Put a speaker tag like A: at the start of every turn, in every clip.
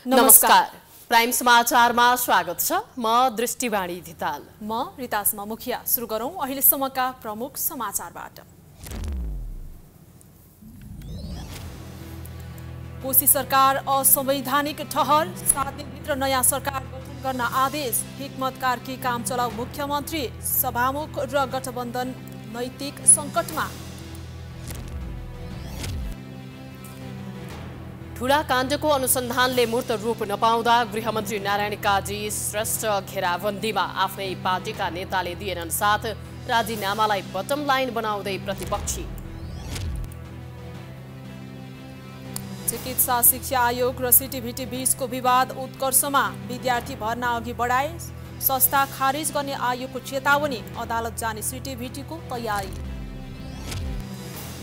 A: नमस्कार। प्राइम समाचारमा स्वागत छ। म दृष्टिवाणी धिताल।
B: म रितासमा मुखिया। सुरु गरौं अहिलेसम्मका प्रमुख समाचारबाट। कोशी सरकार असंवैधानिक ठहर, 7 दिनभित्र नयाँ सरकार गठन गर्न आदेश। हिक्मत कार्की काम चलाउ मुख्यमन्त्री, सभामुख र गठबन्धन नैतिक सङ्कटमा।
A: ठूला काण्डको अनुसन्धानले मूर्त रूप नपाउँदा गृहमन्त्री नारायण काजी श्रेष्ठ घेराबन्दीमा। आफ्नै पार्टीका नेताले दिएनन् साथ, राजीनामालाई बटम लाइन बनाउँदै प्रतिपक्षी।
B: चिकित्सा शिक्षा आयोग र सिटिभिटी बीचको विवाद उत्कर्षमा। विद्यार्थी भर्ना अघि बढाए, संस्था खारिज गर्ने आयोगको चेतावनी। अदालत जाने सिटिभिटीको तयारी।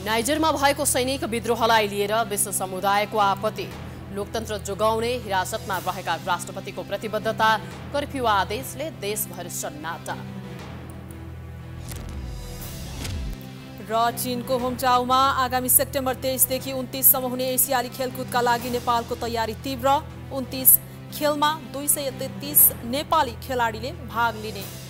A: नाइजरमा भएको सैनिक विद्रोहलाई लिएर विश्व समुदायको आपत्ति। लोकतन्त्र जोगाउने हिरासतमा रहेका राष्ट्रपतिको प्रतिबद्धता। कर्फ्यू आदेशले देशभर सन्नाटा।
B: र चीनको होङचाउमा आगामी सेप्टेम्बर 23 देखि 29 सम्म हुने एसियाली खेलकुदका लागि नेपालको तयारी तीव्र। 29 खेलमा 233 नेपाली खेलाडीले भाग लिने।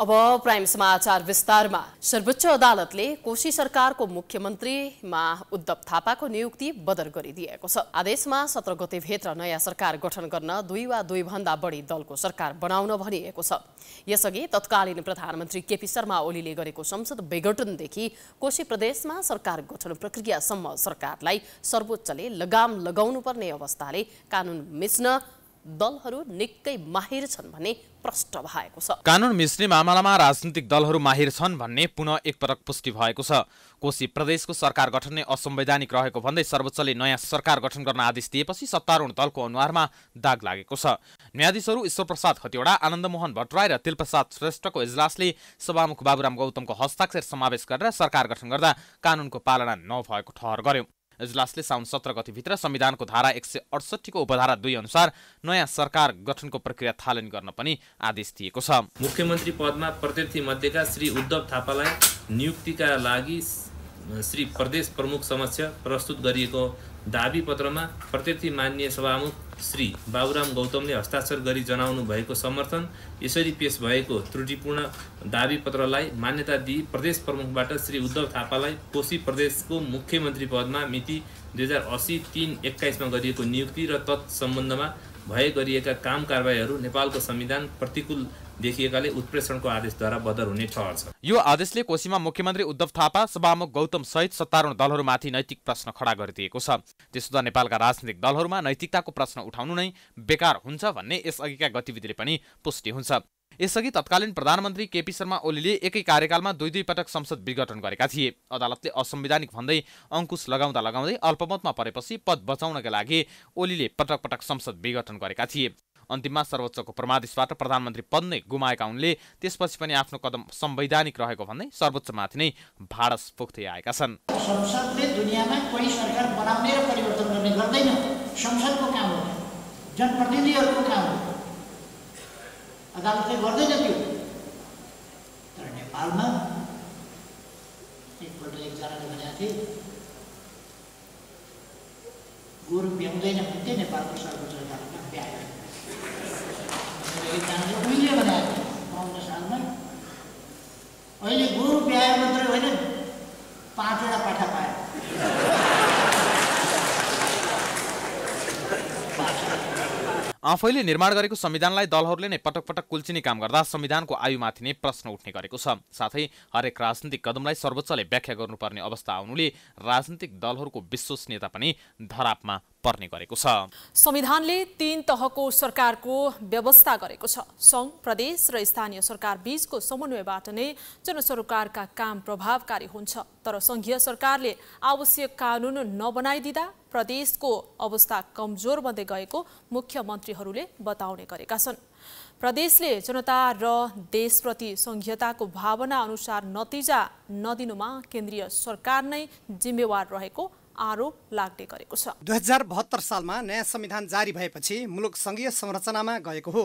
A: अब प्राइम समाचार विस्तारमा। सर्वोच्च अदालतले कोशी सरकारको मुख्यमन्त्रीमा उद्धव थापाको नियुक्ति बदर गरिदिएको छ। आदेशमा 17 गतेभित्र नयाँ सरकार गठन गर्न 2 वा 2 भन्दा बढी दलको सरकार बनाउन भनिएको छ। यसअघि तत्कालीन प्रधानमन्त्री केपी शर्मा ओलीले गरेको संसद विघटनदेखि कोशी प्रदेशमा सरकार गठन प्रक्रियासम्म सरकारलाई सर्वोच्चले लगाम लगाउनुपर्ने अवस्थाले कानुन मिच्न दलहरू निकै माहिर छन् भन्ने प्रष्ट भएको छ।
C: कानुन मिच्ने मामलामा राजनीतिक दलहरू माहिर छन् भन्ने पुनः एकपटक पुष्टि भएको छ। कोशी प्रदेशको सरकार गठन नै असंवैधानिक रहेको भन्दै सर्वोच्चले नयाँ सरकार गठन गर्न आदेश दिएपछि सत्तारूढ दलको अनुहारमा दाग लागेको छ। न्यायाधीशहरू ईश्वरप्रसाद खतिवडा, आनन्दमोहन भट्टराई र तिलप्रसाद श्रेष्ठको इजलासले सभामुख बाबुराम गौतमको हस्ताक्षर समावेश गरेर सरकार गठन गर्दा कानुनको पालना नभएको ठहर गर्यो। इजलासले साउन 17 गतिभित्र संविधानको धारा 168 को उपधारा 2 अनुसार नयाँ सरकार गठनको प्रक्रिया थालनी गर्न पनि आदेश दिएको छ।
D: मुख्यमन्त्री पदमा प्रत्याशी मध्येका श्री उद्धव थापालाई नियुक्तिका लागि श्री प्रदेश प्रमुख समक्ष प्रस्तुत गरिएको दाबी पत्रमा प्रत्याशी माननीय सभामुख श्री बाबुराम गौतमले हस्ताक्षर गरी जनाउनु भएको समर्थन यसरी पेश भएको त्रुटिपूर्ण दाबी पत्रलाई मान्यता दिई प्रदेश प्रमुखबाट श्री उद्धव थापालाई कोशी प्रदेशको मुख्यमन्त्री पदमा मिति 2080-3-21 मा गरिएको नियुक्ति र तत्सम्बन्धमा भए गरिएका काम कारबाहीहरू नेपालको संविधान प्रतिकूल देखिएकाले उत्प्रेषणको आदेशद्वारा बदर हुने ठहर छ।
C: यो आदेशले कोशीमा मुख्यमन्त्री उद्धव थापा, सभामुख गौतम सहित सत्तारूढ दलहरूमाथि नैतिक प्रश्न खडा गरिदिएको छ। त्यसो नेपालका राजनीतिक दलहरूमा नैतिकताको प्रश्न उठाउनु नै बेकार हुन्छ भन्ने यसअघिका गतिविधिले पनि पुष्टि हुन्छ। यसअघि तत्कालीन प्रधानमन्त्री केपी शर्मा ओलीले एकै कार्यकालमा 2 पटक संसद विघटन गरेका थिए। अदालतले असंवैधानिक भन्दै अंकुश लगाउँदा लगाउँदै अल्पमतमा परेपछि पद बचाउनका लागि ओलीले पटक पटक संसद विघटन गरेका थिए। अन्तिममा सर्वोच्चको परमादेशबाट प्रधानमन्त्री पद नै गुमाएका उनले त्यसपछि पनि आफ्नो कदम संवैधानिक रहेको भन्दै सर्वोच्चमाथि नै भाडस पोख्दै आएका छन्।
E: संसदले दुनियाँमा कुनै सरकार बनाउने र परिवर्तन गर्ने गर्दैन। संसदको काम हो, जनप्रतिनिधिहरूको काम हो। अदालतले गर्दैन त्यो। तर नेपालमा एकपल्ट एकजनाले भनेका थिए गोरु ब्याउँदैन भन्थे नेपालको सर्वोच्च अदालतमा ब्यायो। एकजनाले उहिले भनेका थिए 52 सालमा। अहिले गोरु ब्यायो मात्रै होइन, 5 वटा पाठा पायो।
C: आफैले निर्माण गरेको संविधानलाई दलहरूले नै पटक पटक कुल्चिने काम गर्दा संविधानको आयुमाथि नै प्रश्न उठ्ने गरेको छ। साथै हरेक राजनीतिक कदमलाई सर्वोच्चले व्याख्या गर्नुपर्ने अवस्था आउनुले राजनीतिक दलहरूको विश्वसनीयता पनि धरापमा पर्ने गरेको छ।
B: संविधानले 3 तहको सरकारको व्यवस्था गरेको छ। सङ्घ, प्रदेश र स्थानीय सरकार बीचको समन्वयबाट नै जनसरकारका काम प्रभावकारी हुन्छ। तर सङ्घीय सरकारले आवश्यक कानुन नबनाइदिँदा प्रदेशको अवस्था कमजोर बन्दै गएको मुख्यमन्त्रीहरूले बताउने गरेका छन्। प्रदेशले जनता र देशप्रति सङ्घीयताको भावना अनुसार नतिजा नदिनुमा केन्द्रीय सरकार नै जिम्मेवार रहेको आरोप लाग्दै गरेको छ।
F: 2072 सालमा नयाँ संविधान जारी भएपछि मुलुक संघीय संरचनामा गएको हो।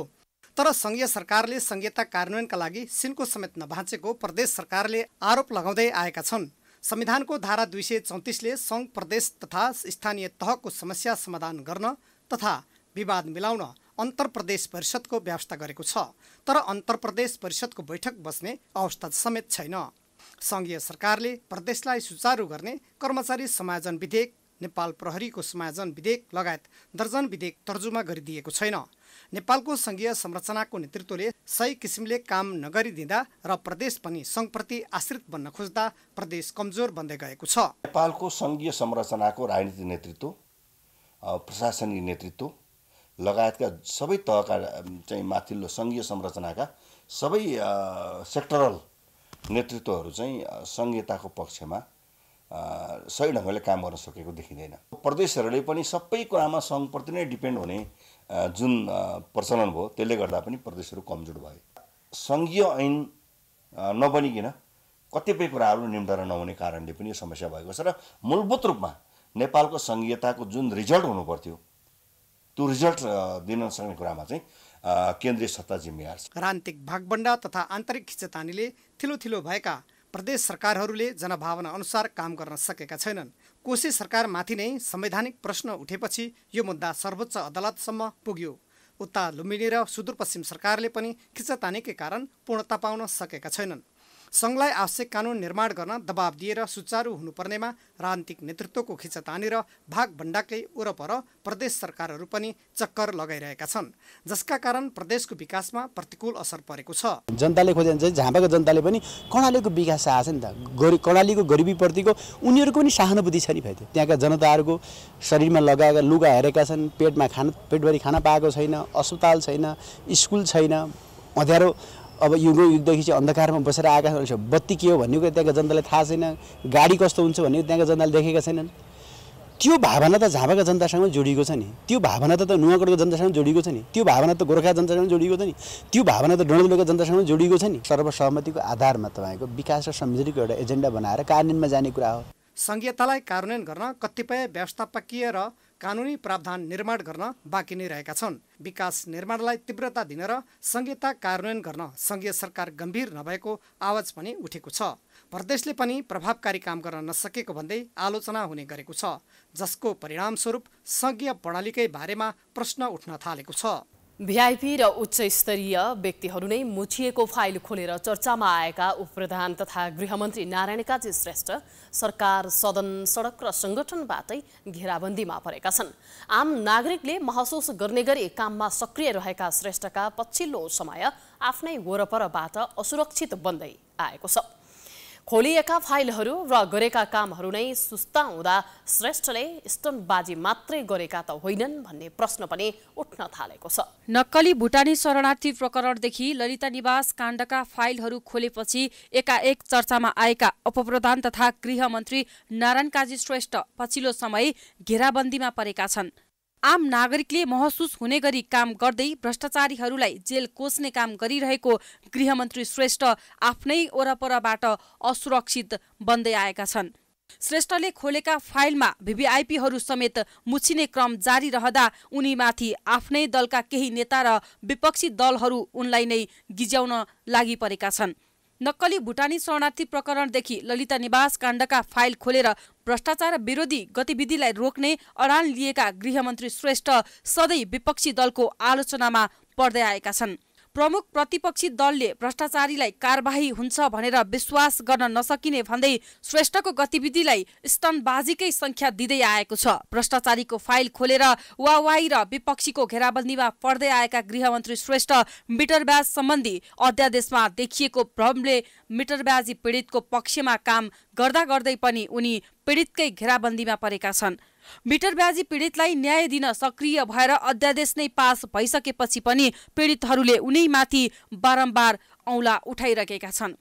F: तर संघीय सरकारले संहिता कार्यान्वयनका लागि सिनको समेत नभाँचेको प्रदेश सरकारले आरोप लगाउँदै आएका छन्। संविधानको धारा 234ले सङ्घ प्रदेश तथा स्थानीय तहको समस्या समाधान गर्न तथा विवाद मिलाउन अन्तर्प्रदेश परिषदको व्यवस्था गरेको छ। तर अन्तर्प्रदेश परिषदको बैठक बस्ने अवस्था समेत छैन। संघीय सरकारले प्रदेशलाई सुचारू गर्ने कर्मचारी समायोजन विधेयक, नेपाल प्रहरीको समायोजन विधेयक लगायत दर्जन विधेयक तर्जुमा गरिदिएको छैन। नेपालको संघीय संरचनाको नेतृत्वले सही किसिमले काम नगरिदिँदा र प्रदेश पनि सङ्घप्रति आश्रित बन्न खोज्दा प्रदेश कमजोर बन्दै गएको छ।
G: नेपालको संघीय संरचनाको राजनीतिक नेतृत्व, प्रशासनिक नेतृत्व लगायतका सबै तहका चाहिँ माथिल्लो संघीय संरचनाका सबै सेक्टरल नेतृत्वहरू चाहिँ संहिताको पक्षमा सही ढङ्गले काम गर्न सकेको देखिँदैन। प्रदेशहरूले पनि सबै कुरामा सङ्घप्रति नै डिपेन्ड हुने जुन प्रचलन भयो त्यसले गर्दा पनि प्रदेशहरू कमजोर भए। सङ्घीय ऐन नबनिकन कतिपय कुराहरू निम्तारा नहुने कारणले पनि यो समस्या भएको छ र मूलभूत रूपमा नेपालको संघीयताको जुन रिजल्ट हुनुपर्थ्यो त्यो रिजल्ट दिन सक्ने कुरामा चाहिँ केन्द्रीय सत्ता जिम्मेवार छ।
F: राजनीतिक भागबण्डा तथा आन्तरिक खिचतानीले थिलो भएका प्रदेश सरकारहरूले जनभावना अनुसार काम गर्न सकेका छैनन्। कोशी सरकारमाथि नै संवैधानिक प्रश्न उठेपछि यो मुद्दा सर्वोच्च अदालतसम्म पुग्यो। उता लुम्बिनी र सुदूरपश्चिम सरकारले पनि खिचतानीकै कारण पूर्णता पाउन सकेका छैनन्। सङ्घलाई आवश्यक कानुन निर्माण गर्न दबाब दिएर सुचारू हुनुपर्नेमा राजनीतिक नेतृत्वको खिचतानी र भागभण्डाकै वरपर प्रदेश सरकारहरू पनि चक्कर लगाइरहेका छन्, जसका कारण प्रदेशको विकासमा प्रतिकूल असर परेको छ।
H: जनताले खोजे चाहिँ झापाको जनताले पनि कर्णालीको विकास चाहन्छ नि त। कर्णालीको गरिबीप्रतिको उनीहरूको पनि सहानुभूति छ नि भाइ। त्यहाँका जनताहरूको शरीरमा लगाएका लुगा हेरेका छन्, पेटभरि खाना पाएको छैन, अस्पताल छैन, स्कुल छैन, अँध्यारो अब युगदेखि चाहिँ अन्धकारमा बसेर आएका छन्। बत्ती के हो भन्ने कुरा त्यहाँका जनतालाई थाहा छैन, गाडी कस्तो हुन्छ भन्ने त्यहाँका जनताले देखेका छैनन्। त्यो भावना त झापाका जनतासँग जोडिएको छ नि, त्यो भावना त नुवाकोटको जनतासँग जोडिएको छ नि, त्यो भावना त गोर्खा जनतासँग जोडिएको छ नि, त्यो भावना त डडेलधुराको जनतासँग जोडिएको छ नि। सर्वसहमतिको आधारमा तपाईँको विकास र समृद्धिको एउटा एजेन्डा बनाएर कार्यान्वयनमा जाने कुरा हो।
F: संहितालाई कार्यान्वयन गर्न कतिपय व्यवस्थापकीय र कानुनी प्रावधान निर्माण गर्न बाँकी नै रहेका छन्। विकास निर्माणलाई तीव्रता दिन र संहिता कार्यान्वयन गर्न संघीय सरकार गम्भीर नभएको आवाज पनि उठेको छ। प्रदेशले पनि प्रभावकारी काम गर्न नसकेको भन्दै आलोचना हुने गरेको छ, जसको परिणामस्वरूप संघीय प्रणालीकै बारेमा प्रश्न उठ्न थालेको छ।
A: भिआइपी र उच्च स्तरीय व्यक्तिहरू नै मुछिएको फाइल खोलेर चर्चामा आएका उपप्रधान तथा गृहमन्त्री नारायण काजी श्रेष्ठ सरकार, सदन, सडक र सङ्गठनबाटै घेराबन्दीमा परेका छन्। आम नागरिकले महसुस गर्ने गरी काममा सक्रिय रहेका श्रेष्ठका पछिल्लो समय आफ्नै वरपरबाट असुरक्षित बन्दै आएको छ। खोलिएका फाइलहरू र गरेका कामहरू नै सुस्ता हुँदा श्रेष्ठले स्टन्टबाजी मात्रै गरेका त होइनन् भन्ने प्रश्न पनि उठ्न थालेको छ।
I: नक्कली भुटानी शरणार्थी प्रकरणदेखि ललिता निवास काण्डका फाइलहरू खोलेपछि एकाएक चर्चामा आएका उपप्रधान तथा गृहमन्त्री नारायण काजी श्रेष्ठ पछिल्लो समय घेराबन्दीमा परेका छन्। आम नागरिकले महसुस हुने गरी काम गर्दै भ्रष्टाचारीहरूलाई जेल कोस्ने काम गरिरहेको गृहमन्त्री श्रेष्ठ आफ्नै वरपरबाट असुरक्षित बन्दै आएका छन्। श्रेष्ठले खोलेका फाइलमा भिभिआइपीहरू समेत मुछिने क्रम जारी रहँदा उनीमाथि आफ्नै दलका केही नेता र विपक्षी दलहरू उनलाई नै गिज्याउन लागि परेका छन्। नक्कली भुटानी शरणार्थी प्रकरणदेखि ललिता निवास काण्डका फाइल खोलेर भ्रष्टाचार विरोधी गतिविधिलाई रोक्ने अडान लिएका गृहमन्त्री श्रेष्ठ सधैँ विपक्षी दलको आलोचनामा पर्दै आएका छन्। प्रमुख प्रतिपक्षी दलले भ्रष्टाचारीलाई कारबाही हुन्छ भनेर विश्वास गर्न नसकिने भन्दै श्रेष्ठको गतिविधिलाई स्टन्टबाजीकै संख्या दिँदै आएको छ। भ्रष्टाचारीको फाइल खोलेर वाहवाही र विपक्षीको घेराबन्दीमा पर्दै आएका गृहमन्त्री श्रेष्ठ मिटर ब्याज सम्बन्धी अध्यादेशमा देखिएको भ्रमले मिटरब्याजी पीडितको पक्षमा काम गर्दा गर्दै पनि उनी पीडितकै घेराबन्दीमा परेका छन्। मिटरब्याजी पीडितलाई न्याय दिन सक्रिय भएर अध्यादेश नै पास भइसकेपछि पनि पीडितहरूले उनीमाथि बारम्बार औँला उठाइरहेका छन्।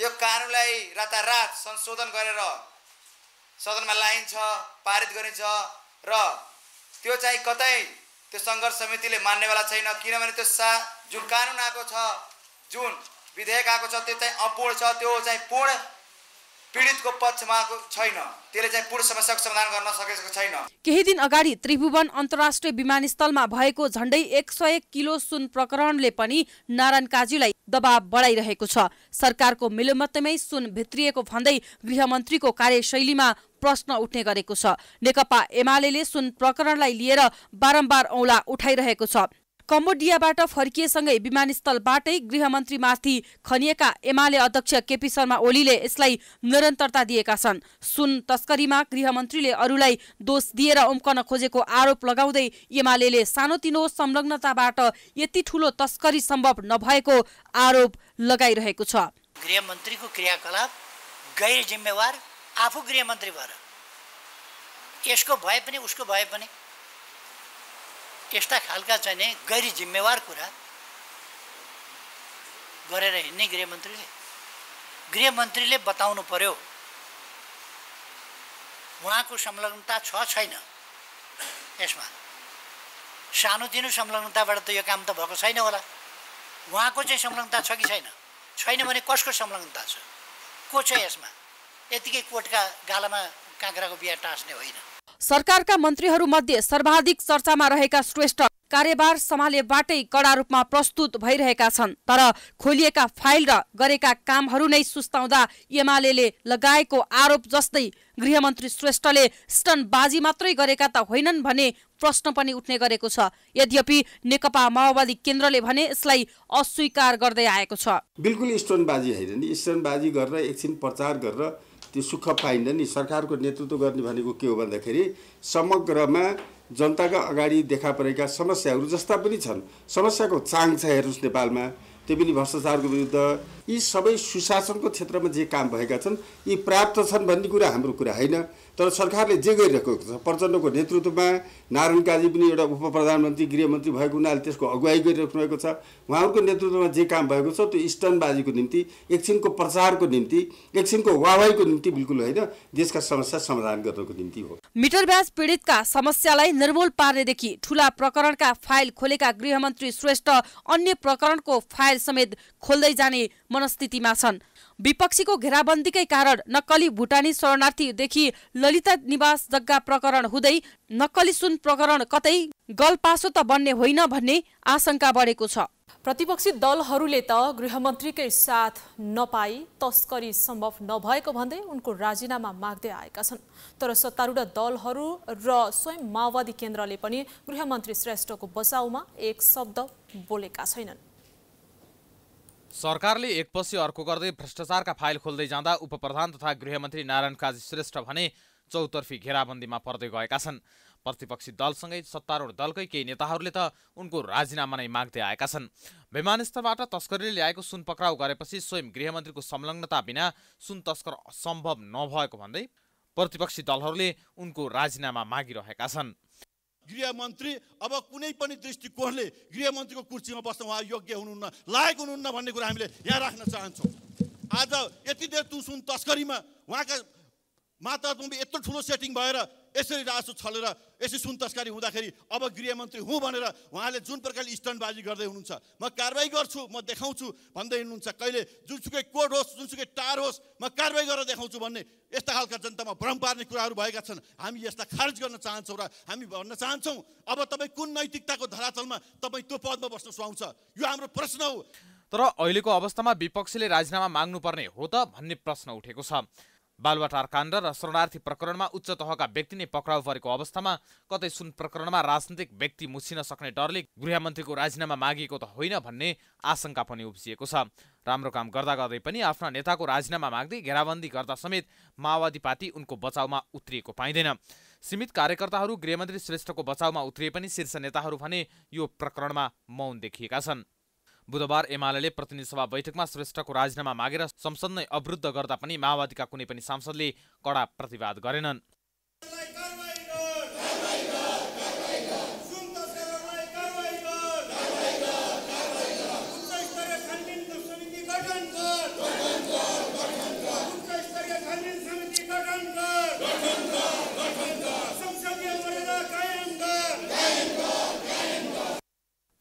J: यो कानुनलाई रातारात संशोधन गरेर सदनमा ल्याइन्छ, पारित गरिन्छ र त्यो चाहिँ कतै त्यो सङ्घर्ष समितिले मान्नेवाला छैन। किनभने त्यो जुन कानुन आएको छ जुन विधेयक आएको छ त्यो चाहिँ अपूर्ण छ, त्यो चाहिँ पूर्ण पीडितको पक्षमा छैन, त्यसले चाहिँ पूर्ण समस्याको समाधान गर्न सकेको छैन।
I: केही दिन अगाडि त्रिभुवन अन्तर्राष्ट्रिय विमानस्थलमा भएको झण्डै 101 किलो सुन प्रकरणले पनि नारायण काजीलाई दबाव बढाइरहेको छ। सरकारको मिलोमतमै सुन भित्रिएको भन्दै गृहमन्त्रीको कार्यशैलीमा प्रश्न उठ्ने गरेको छ। नेकपा एमाले सुन प्रकरणलाई लिएर बारम्बार औँला उठाइरहेको छ। कम्बोडियाबाट फर्किएसँगै विमानस्थलबाटै गृहमन्त्रीमाथि खनिएका एमाले अध्यक्ष केपी शर्मा ओलीले यसलाई निरन्तरता दिएका छन्। सुन तस्करीमा गृहमन्त्रीले अरूलाई दोष दिएर उम्कन खोजेको आरोप लगाउँदै एमाले सानोतिनो संलग्नताबाट यति ठूलो तस्करी सम्भव नभएको आरोप लगाइरहेको छ।
E: गृहमन्त्रीको क्रियाकलाप गैर जिम्मेवार, आफू गृहमन्त्री भएर यसको भए पनि उसको भए पनि यस्ता खालका चाहिँ गैर जिम्मेवार कुरा गरेर हिँड्ने गृहमन्त्रीले बताउनु पर्यो उहाँको संलग्नता छ छैन। यसमा सानोतिनो संलग्नताबाट त यो काम त भएको छैन होला। उहाँको चाहिँ संलग्नता छ कि छैन, छैन भने कसको संलग्नता छ, को छ यसमा? यतिकै कोर्टका गालामा काँक्राको बिहा टाँस्ने होइन।
I: सरकारका मन्त्रीहरूमध्ये सर्वाधिक चर्चामा रहेका श्रेष्ठ कार्यभार सम्हालेबाटै कडा रूपमा प्रस्तुत भइरहेका छन्। तर खोलिएका फाइल र गरेका कामहरू नै सुस्ताउँदा एमाले लगाएको आरोप जस्तै गृहमन्त्री श्रेष्ठले स्टनबाजी मात्रै गरेका त होइनन् भन्ने प्रश्न पनि उठ्ने गरेको छ। यद्यपि नेकपा माओवादी केन्द्रले भने यसलाई अस्वीकार गर्दै आएको छ।
K: बिल्कुल स्टनबाजी होइन नि, स्टनबाजी गरेर एकछिन प्रचार गरेर त्यो सुख पाइन्न नि। सरकारको नेतृत्व गर्ने भनेको के हो भन्दाखेरि समग्रमा जनताका अगाडि देखा परेका समस्याहरू जस्ता पनि छन्, समस्याको चाङ छ हेर्नुहोस् नेपालमा, त्यो पनि भ्रष्टाचारको विरुद्ध, यी सबै सुशासनको क्षेत्रमा जे काम भएका छन् यी पर्याप्त छन् भन्ने कुरा हाम्रो कुरा होइन। तर सरकारले जे गरिरहेको छ, प्रचण्डको नेतृत्वमा नारायण काजी पनि एउटा उप प्रधानमन्त्री गृहमन्त्री भएको हुनाले त्यसको अगुवाई गरिराख्नु भएको छ। उहाँहरूको नेतृत्वमा जे काम भएको छ त्यो स्टनबाजीको निम्ति, एकछिनको प्रचारको निम्ति, एकछिनको वाहवाहीको निम्ति बिल्कुल होइन, देशका समस्या समाधान गर्नको निम्ति हो।
I: मिटर ब्याज पीडितका समस्यालाई निर्मूल पार्नेदेखि ठूला प्रकरणका फाइल खोलेका गृहमन्त्री श्रेष्ठ अन्य प्रकरणको फाइल समेत खोल्दै जाने मनस्थितिमा छन्। विपक्षीको घेराबन्दीकै कारण नक्कली भुटानी शरणार्थीदेखि ललिता निवास जग्गा प्रकरण हुँदै नक्कली सुन प्रकरण कतै गलपासो त बन्ने होइन भन्ने आशंका बढेको छ।
B: प्रतिपक्षी दलहरूले त गृहमन्त्रीकै साथ नपाई तस्करी सम्भव नभएको भन्दै उनको राजीनामा माग्दै आएका छन्। तर सत्तारूढ दलहरू र स्वयं माओवादी केन्द्रले पनि गृहमन्त्री श्रेष्ठको बचाउमा एक शब्द बोलेका छैनन्।
C: सरकारले एकपछि अर्को गर्दै भ्रष्टाचारका फाइल खोल्दै जाँदा उपप्रधान तथा गृहमन्त्री नारायण काजी श्रेष्ठ भने चौतर्फी घेराबन्दीमा पर्दै गएका छन्। प्रतिपक्षी दलसँगै सत्तारूढ दलकै केही नेताहरूले त उनको राजीनामा नै माग्दै आएका छन्। विमानस्थलबाट तस्करीले ल्याएको सुन पक्राउ गरेपछि स्वयं गृहमन्त्रीको संलग्नता बिना सुन तस्कर सम्भव नभएको भन्दै प्रतिपक्षी दलहरूले उनको राजीनामा मागिरहेका छन्।
L: गृहमन्त्री अब कुनै पनि दृष्टिकोणले गृहमन्त्रीको कुर्सीमा बस्न उहाँ योग्य हुनुहुन्न, लायक हुनुहुन्न भन्ने कुरा हामीले यहाँ राख्न चाहन्छौँ। आज यति देर सुन तस्करीमा उहाँका माताहतमा यत्रो ठुलो सेटिङ भएर यसरी राजस्व छलेर यसरी सुन तस्करी हुँदाखेरि अब गृहमन्त्री हुँ भनेर उहाँले जुन प्रकारले स्टन्टबाजी गर्दै हुनुहुन्छ, म कारवाही गर्छु, म देखाउँछु भन्दै हुनुहुन्छ। कहिले जुनसुकै कोर्ट होस्, जुनसुकै टार होस्, म कारवाही गरेर देखाउँछु भन्ने यस्ता खालका जनतामा भ्रम पार्ने कुराहरू भएका छन्। हामी यसलाई खारेज गर्न चाहन्छौँ र हामी भन्न चाहन्छौँ अब तपाईँ कुन नैतिकताको धरातलमा तपाईँ त्यो पदमा बस्न सुहाउँछ, यो हाम्रो प्रश्न हो।
C: तर अहिलेको अवस्थामा विपक्षीले राजीनामा माग्नुपर्ने हो त भन्ने प्रश्न उठेको छ। बालुवाटार काण्ड र शरणार्थी प्रकरणमा उच्च तहका व्यक्ति नै पक्राउ परेको अवस्थामा कतै सुन प्रकरणमा राजनीतिक व्यक्ति मुछिन सक्ने डरले गृहमन्त्रीको राजीनामा मागिएको त होइन भन्ने आशंका पनि उब्जिएको छ। राम्रो काम गर्दा गर्दै पनि आफ्ना नेताको राजीनामा माग्दै घेराबन्दी गर्दा समेत माओवादी पार्टी उनको बचाउमा उत्रिएको पाइँदैन। सीमित कार्यकर्ताहरू गृहमन्त्री श्रेष्ठको बचाउमा उत्रिए पनि शीर्ष नेताहरू भने यो प्रकरणमा मौन देखिएका छन्। बुधबार एमाले प्रतिनिधि सभा बैठकमा श्रेष्ठको राजीनामा मागेर संसद नै अवरुद्ध गर्दा पनि माओवादीका कुनै पनि सांसदले कडा प्रतिवाद गरेनन्।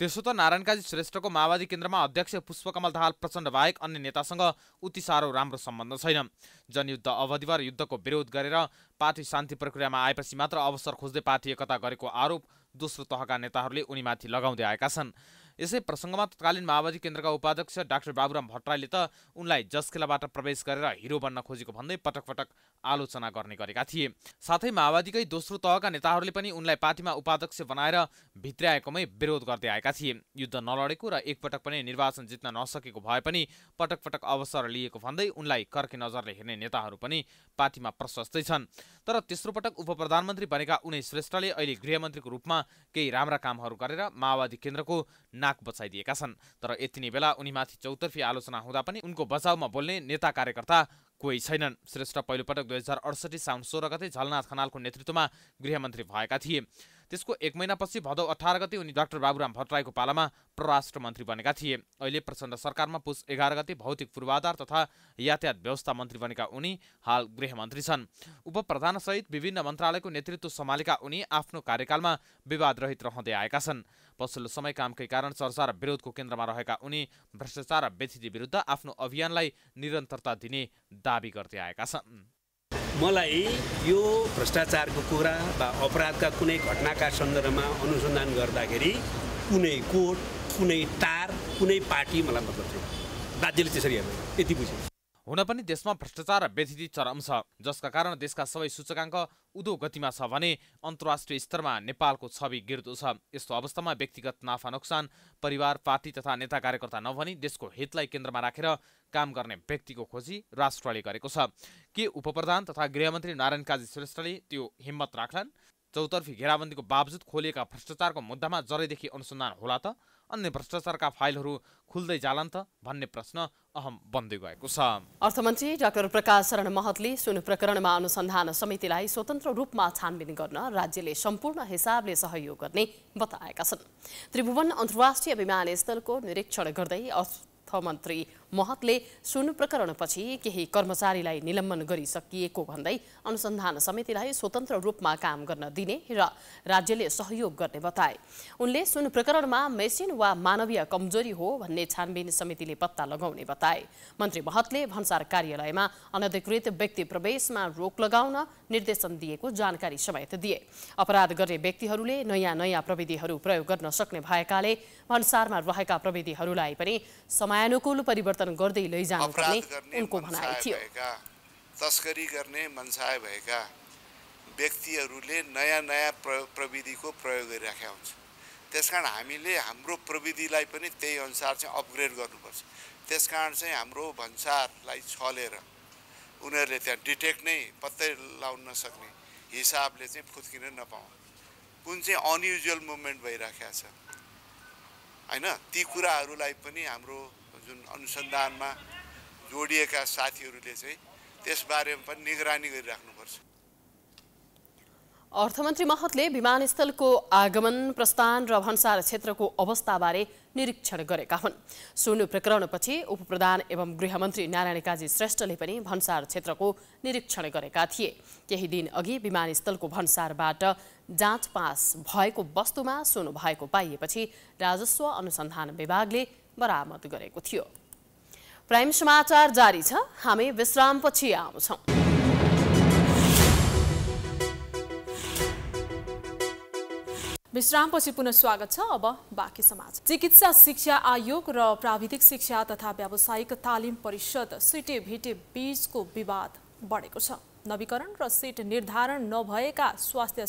C: त्यसो त नारायण काजी श्रेष्ठको माओवादी केन्द्रमा अध्यक्ष पुष्पकमल दाहाल प्रचण्ड बाहेक अन्य नेतासँग उति साह्रो राम्रो सम्बन्ध छैन। जनयुद्ध अवधिभर युद्धको विरोध गरेर पार्टी शान्ति प्रक्रियामा आएपछि मात्र अवसर खोज्दै पार्टी एकता गरेको आरोप दोस्रो तहका नेताहरूले उनीमाथि लगाउँदै आएका छन्। यसै प्रसङ्गमा तत्कालीन माओवादी केन्द्रका उपाध्यक्ष डाक्टर बाबुराम भट्टराईले त उनलाई जसखेलाबाट प्रवेश गरेर हिरो बन्न खोजेको भन्दै पटक पटक आलोचना गर्ने गरेका थिए। साथै माओवादीकै दोस्रो तहका नेताहरूले पनि उनलाई पार्टीमा उपाध्यक्ष बनाएर भित्र्याएकोमै विरोध गर्दै आएका थिए। युद्ध नलडेको र एकपटक पनि निर्वाचन जित्न नसकेको भए पनि पटक पटक अवसर लिएको भन्दै उनलाई कर्के नजरले हेर्ने नेताहरू पनि पार्टीमा प्रशस्तै छन्। तर तेस्रो पटक उपप्रधानमन्त्री बनेका उनी श्रेष्ठले अहिले गृहमन्त्रीको रूपमा केही राम्रा कामहरू गरेर माओवादी केन्द्रको नाक बचाइदिएका छन्। तर यति नै बेला उनीमाथि चौतर्फी आलोचना हुँदा पनि उनको बचाउमा बोल्ने नेता कार्यकर्ता कोही छैनन्। श्रेष्ठ पहिलोपटक 2068 साउन 16 गते झलनाथ खनालको नेतृत्वमा गृहमन्त्री भएका थिए। त्यसको 1 महिनापछि भदौ 18 गते उनी डाक्टर बाबुराम भट्टराईको पालामा परराष्ट्र मन्त्री बनेका थिए। अहिले प्रचण्ड सरकारमा पुस 11 गते भौतिक पूर्वाधार तथा यातायात व्यवस्था मन्त्री बनेका उनी हाल गृहमन्त्री छन्। उपप्रधानसहित विभिन्न मन्त्रालयको नेतृत्व सम्हालेका उनी आफ्नो कार्यकालमा विवादरहित रहँदै आएका छन्। पछिल्लो समय कामकै कारण चर्चा र विरोधको केन्द्रमा रहेका उनी भ्रष्टाचार र व्यथिति विरुद्ध आफ्नो अभियानलाई निरन्तरता दिने दाबी गर्दै आएका छन्।
M: मलाई यो भ्रष्टाचारको कुरा वा अपराधका कुनै घटनाका सन्दर्भमा अनुसन्धान गर्दाखेरि कुनै कोड, कुनै तार, कुनै पार्टी मलाई मतलब छैन। राज्यले त्यसरी हेर्दैन, यति बुझ्यो।
C: हुन पनि देशमा भ्रष्टाचार र व्यथिति चरम छ, जसका कारण देशका सबै सूचकाङ्क उदो गतिमा छ भने अन्तर्राष्ट्रिय स्तरमा नेपालको छवि गिर्दो छ। यस्तो अवस्थामा व्यक्तिगत नाफा नोक्सान, परिवार, पार्टी तथा नेता कार्यकर्ता नभनी देशको हितलाई केन्द्रमा राखेर काम गर्ने व्यक्तिको खोजी राष्ट्रले गरेको छ। के उपप्रधान तथा गृहमन्त्री नारायण काजी श्रेष्ठले त्यो हिम्मत राख्लान्? चौतर्फी घेराबन्दीको बावजुद खोलिएका भ्रष्टाचारको मुद्दामा जरैदेखि अनुसन्धान होला त? अन्य भ्रष्टाचारका फाइलहरू खुल्दै जालान् त भन्ने प्रश्न अहम बन्दै गएको छ।
A: अर्थमन्त्री डाक्टर प्रकाश शरण महतले सुन प्रकरणमा अनुसन्धान समितिलाई स्वतन्त्र रूपमा छानबिन गर्न राज्यले सम्पूर्ण हिसाबले सहयोग गर्ने बताएका छन्। त्रिभुवन अन्तर्राष्ट्रिय विमानस्थलको निरीक्षण गर्दै अर्थमन्त्री महतले सुन प्रकरणपछि केही कर्मचारीलाई निलम्बन गरिसकिएको भन्दै अनुसन्धान समितिलाई स्वतन्त्र रूपमा काम गर्न दिने र राज्यले सहयोग गर्ने बताए। उनले सुन प्रकरणमा मेसिन वा मानवीय कमजोरी हो भन्ने छानबिन समितिले पत्ता लगाउने बताए। मन्त्री महतले भन्सार कार्यालयमा अनधिकृत व्यक्ति प्रवेशमा रोक लगाउन निर्देशन दिएको जानकारी समेत दिए। अपराध गर्ने व्यक्तिहरूले नयाँ नयाँ प्रविधिहरू प्रयोग गर्न सक्ने भएकाले भन्सारमा रहेका प्रविधिहरूलाई पनि समयानुकूल परिवर्तन गर्दै लैजानुपर्ने उनको भनाइ थियो।
N: तस्करी गर्ने मनसाय भएका व्यक्तिहरूले नयाँ नयाँ प्रविधिको प्रयोग गरिराखेका हुन्छ। त्यसकारण हामीले हाम्रो प्रविधिलाई पनि त्यही अनुसार चाहिँ अपग्रेड गर्नुपर्छ। त्यसकारण चाहिँ हाम्रो भन्सारलाई छलेर उनीहरूले त्यहाँ डिटेक्ट नै पत्तै लाउन नसक्ने हिसाबले चाहिँ फुत्किन नपाऊ, कुन चाहिँ अनयुजुअल मुभमेन्ट भइराखेको छ हैन, ती कुराहरूलाई पनि हाम्रो जुन अनुसन्धानमा जोडिएका साथीहरूले चाहिँ त्यसबारेमा पनि निगरानी गरिराख्नुपर्छ।
A: अर्थमन्त्री महतले विमानस्थलको आगमन, प्रस्थान र भन्सार क्षेत्रको अवस्थाबारे निरीक्षण गरेका हुन्। सुन प्रकरणपछि उपप्रधान एवं गृहमन्त्री नारायण काजी श्रेष्ठले पनि भन्सार क्षेत्रको निरीक्षण गरेका थिए। केही दिन अघि विमानस्थलको भन्सारबाट जाँच पास भएको वस्तुमा सुन भएको पाइएपछि राजस्व अनुसन्धान विभागले बरामद गरेको थियो। प्राइम समाचार जारी छ, हामी विश्रामपछि आउँछौँ।
B: विश्रामपछि पुनः स्वागत छ। अब बाँकी समाचार। चिकित्सा शिक्षा आयोग र प्राविधिक शिक्षा तथा व्यावसायिक तालिम परिषद सिटिभिटी बीचको विवाद बढेको छ। नवीकरण र सिट निर्धारण नभएका स्वास्थ्य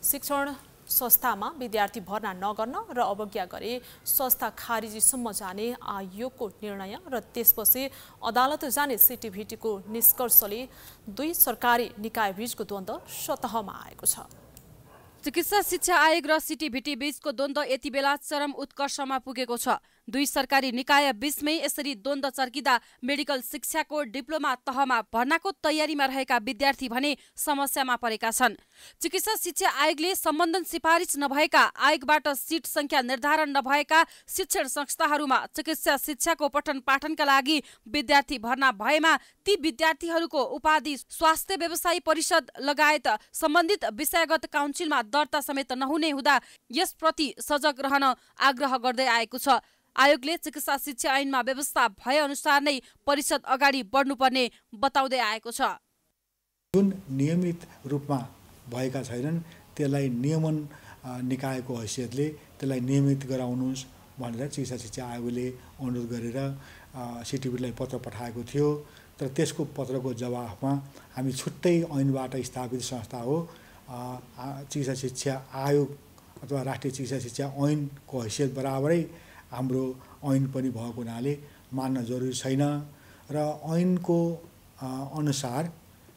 B: शिक्षण संस्थामा विद्यार्थी भर्ना नगर्न र अवज्ञा गरे संस्था खारिजीसम्म जाने आयोगको निर्णय र त्यसपछि अदालत जाने सिटिभिटीको निष्कर्षले दुई सरकारी निकायबीचको द्वन्द्व सतहमा आएको छ।
I: चिकित्सा शिक्षा आयोग र सिटिभिटी बीचको द्वन्द्व यति बेला चरम उत्कर्षमा पुगेको छ। दुई सरकारी निकाय बीचमै यसरी द्वन्द्व चर्किँदा मेडिकल शिक्षाको डिप्लोमा तहमा भर्नाको तयारीमा रहेका विद्यार्थी भने समस्यामा परेका छन्। चिकित्सा शिक्षा आयोगले सम्बन्धन सिफारिस नभएका, आयोगबाट सिट संख्या निर्धारण नभएका शिक्षण संस्थाहरूमा चिकित्सा शिक्षाको पठन पाठनका लागि विद्यार्थी भर्ना भएमा ती विद्यार्थीहरूको उपाधि स्वास्थ्य व्यवसायी परिषद लगायत सम्बन्धित विषयगत काउन्सिलमा दर्ता समेत नहुने हुँदा यसप्रति सजग रहन आग्रह गर्दै आएको छ। आयोगले चिकित्सा शिक्षा ऐनमा व्यवस्था भए अनुसार नै परिषद अगाडि बढ्नुपर्ने बताउँदै आएको छ।
O: जुन नियमित रूपमा भएका छैनन् त्यसलाई नियमन निकायको हैसियतले त्यसलाई नियमित गराउनुहोस् भनेर चिकित्सा शिक्षा आयोगले अनुरोध गरेर सिटिभीलाई पत्र पठाएको थियो। तर त्यसको पत्रको जवाफमा हामी छुट्टै ऐनबाट स्थापित संस्था हो चिकित्सा शिक्षा आयोग अथवा राष्ट्रिय चिकित्सा शिक्षा ऐनको हैसियत बराबरै हाम्रो ऐन पनि भएको हुनाले मान्न जरुरी छैन र ऐनको अनुसार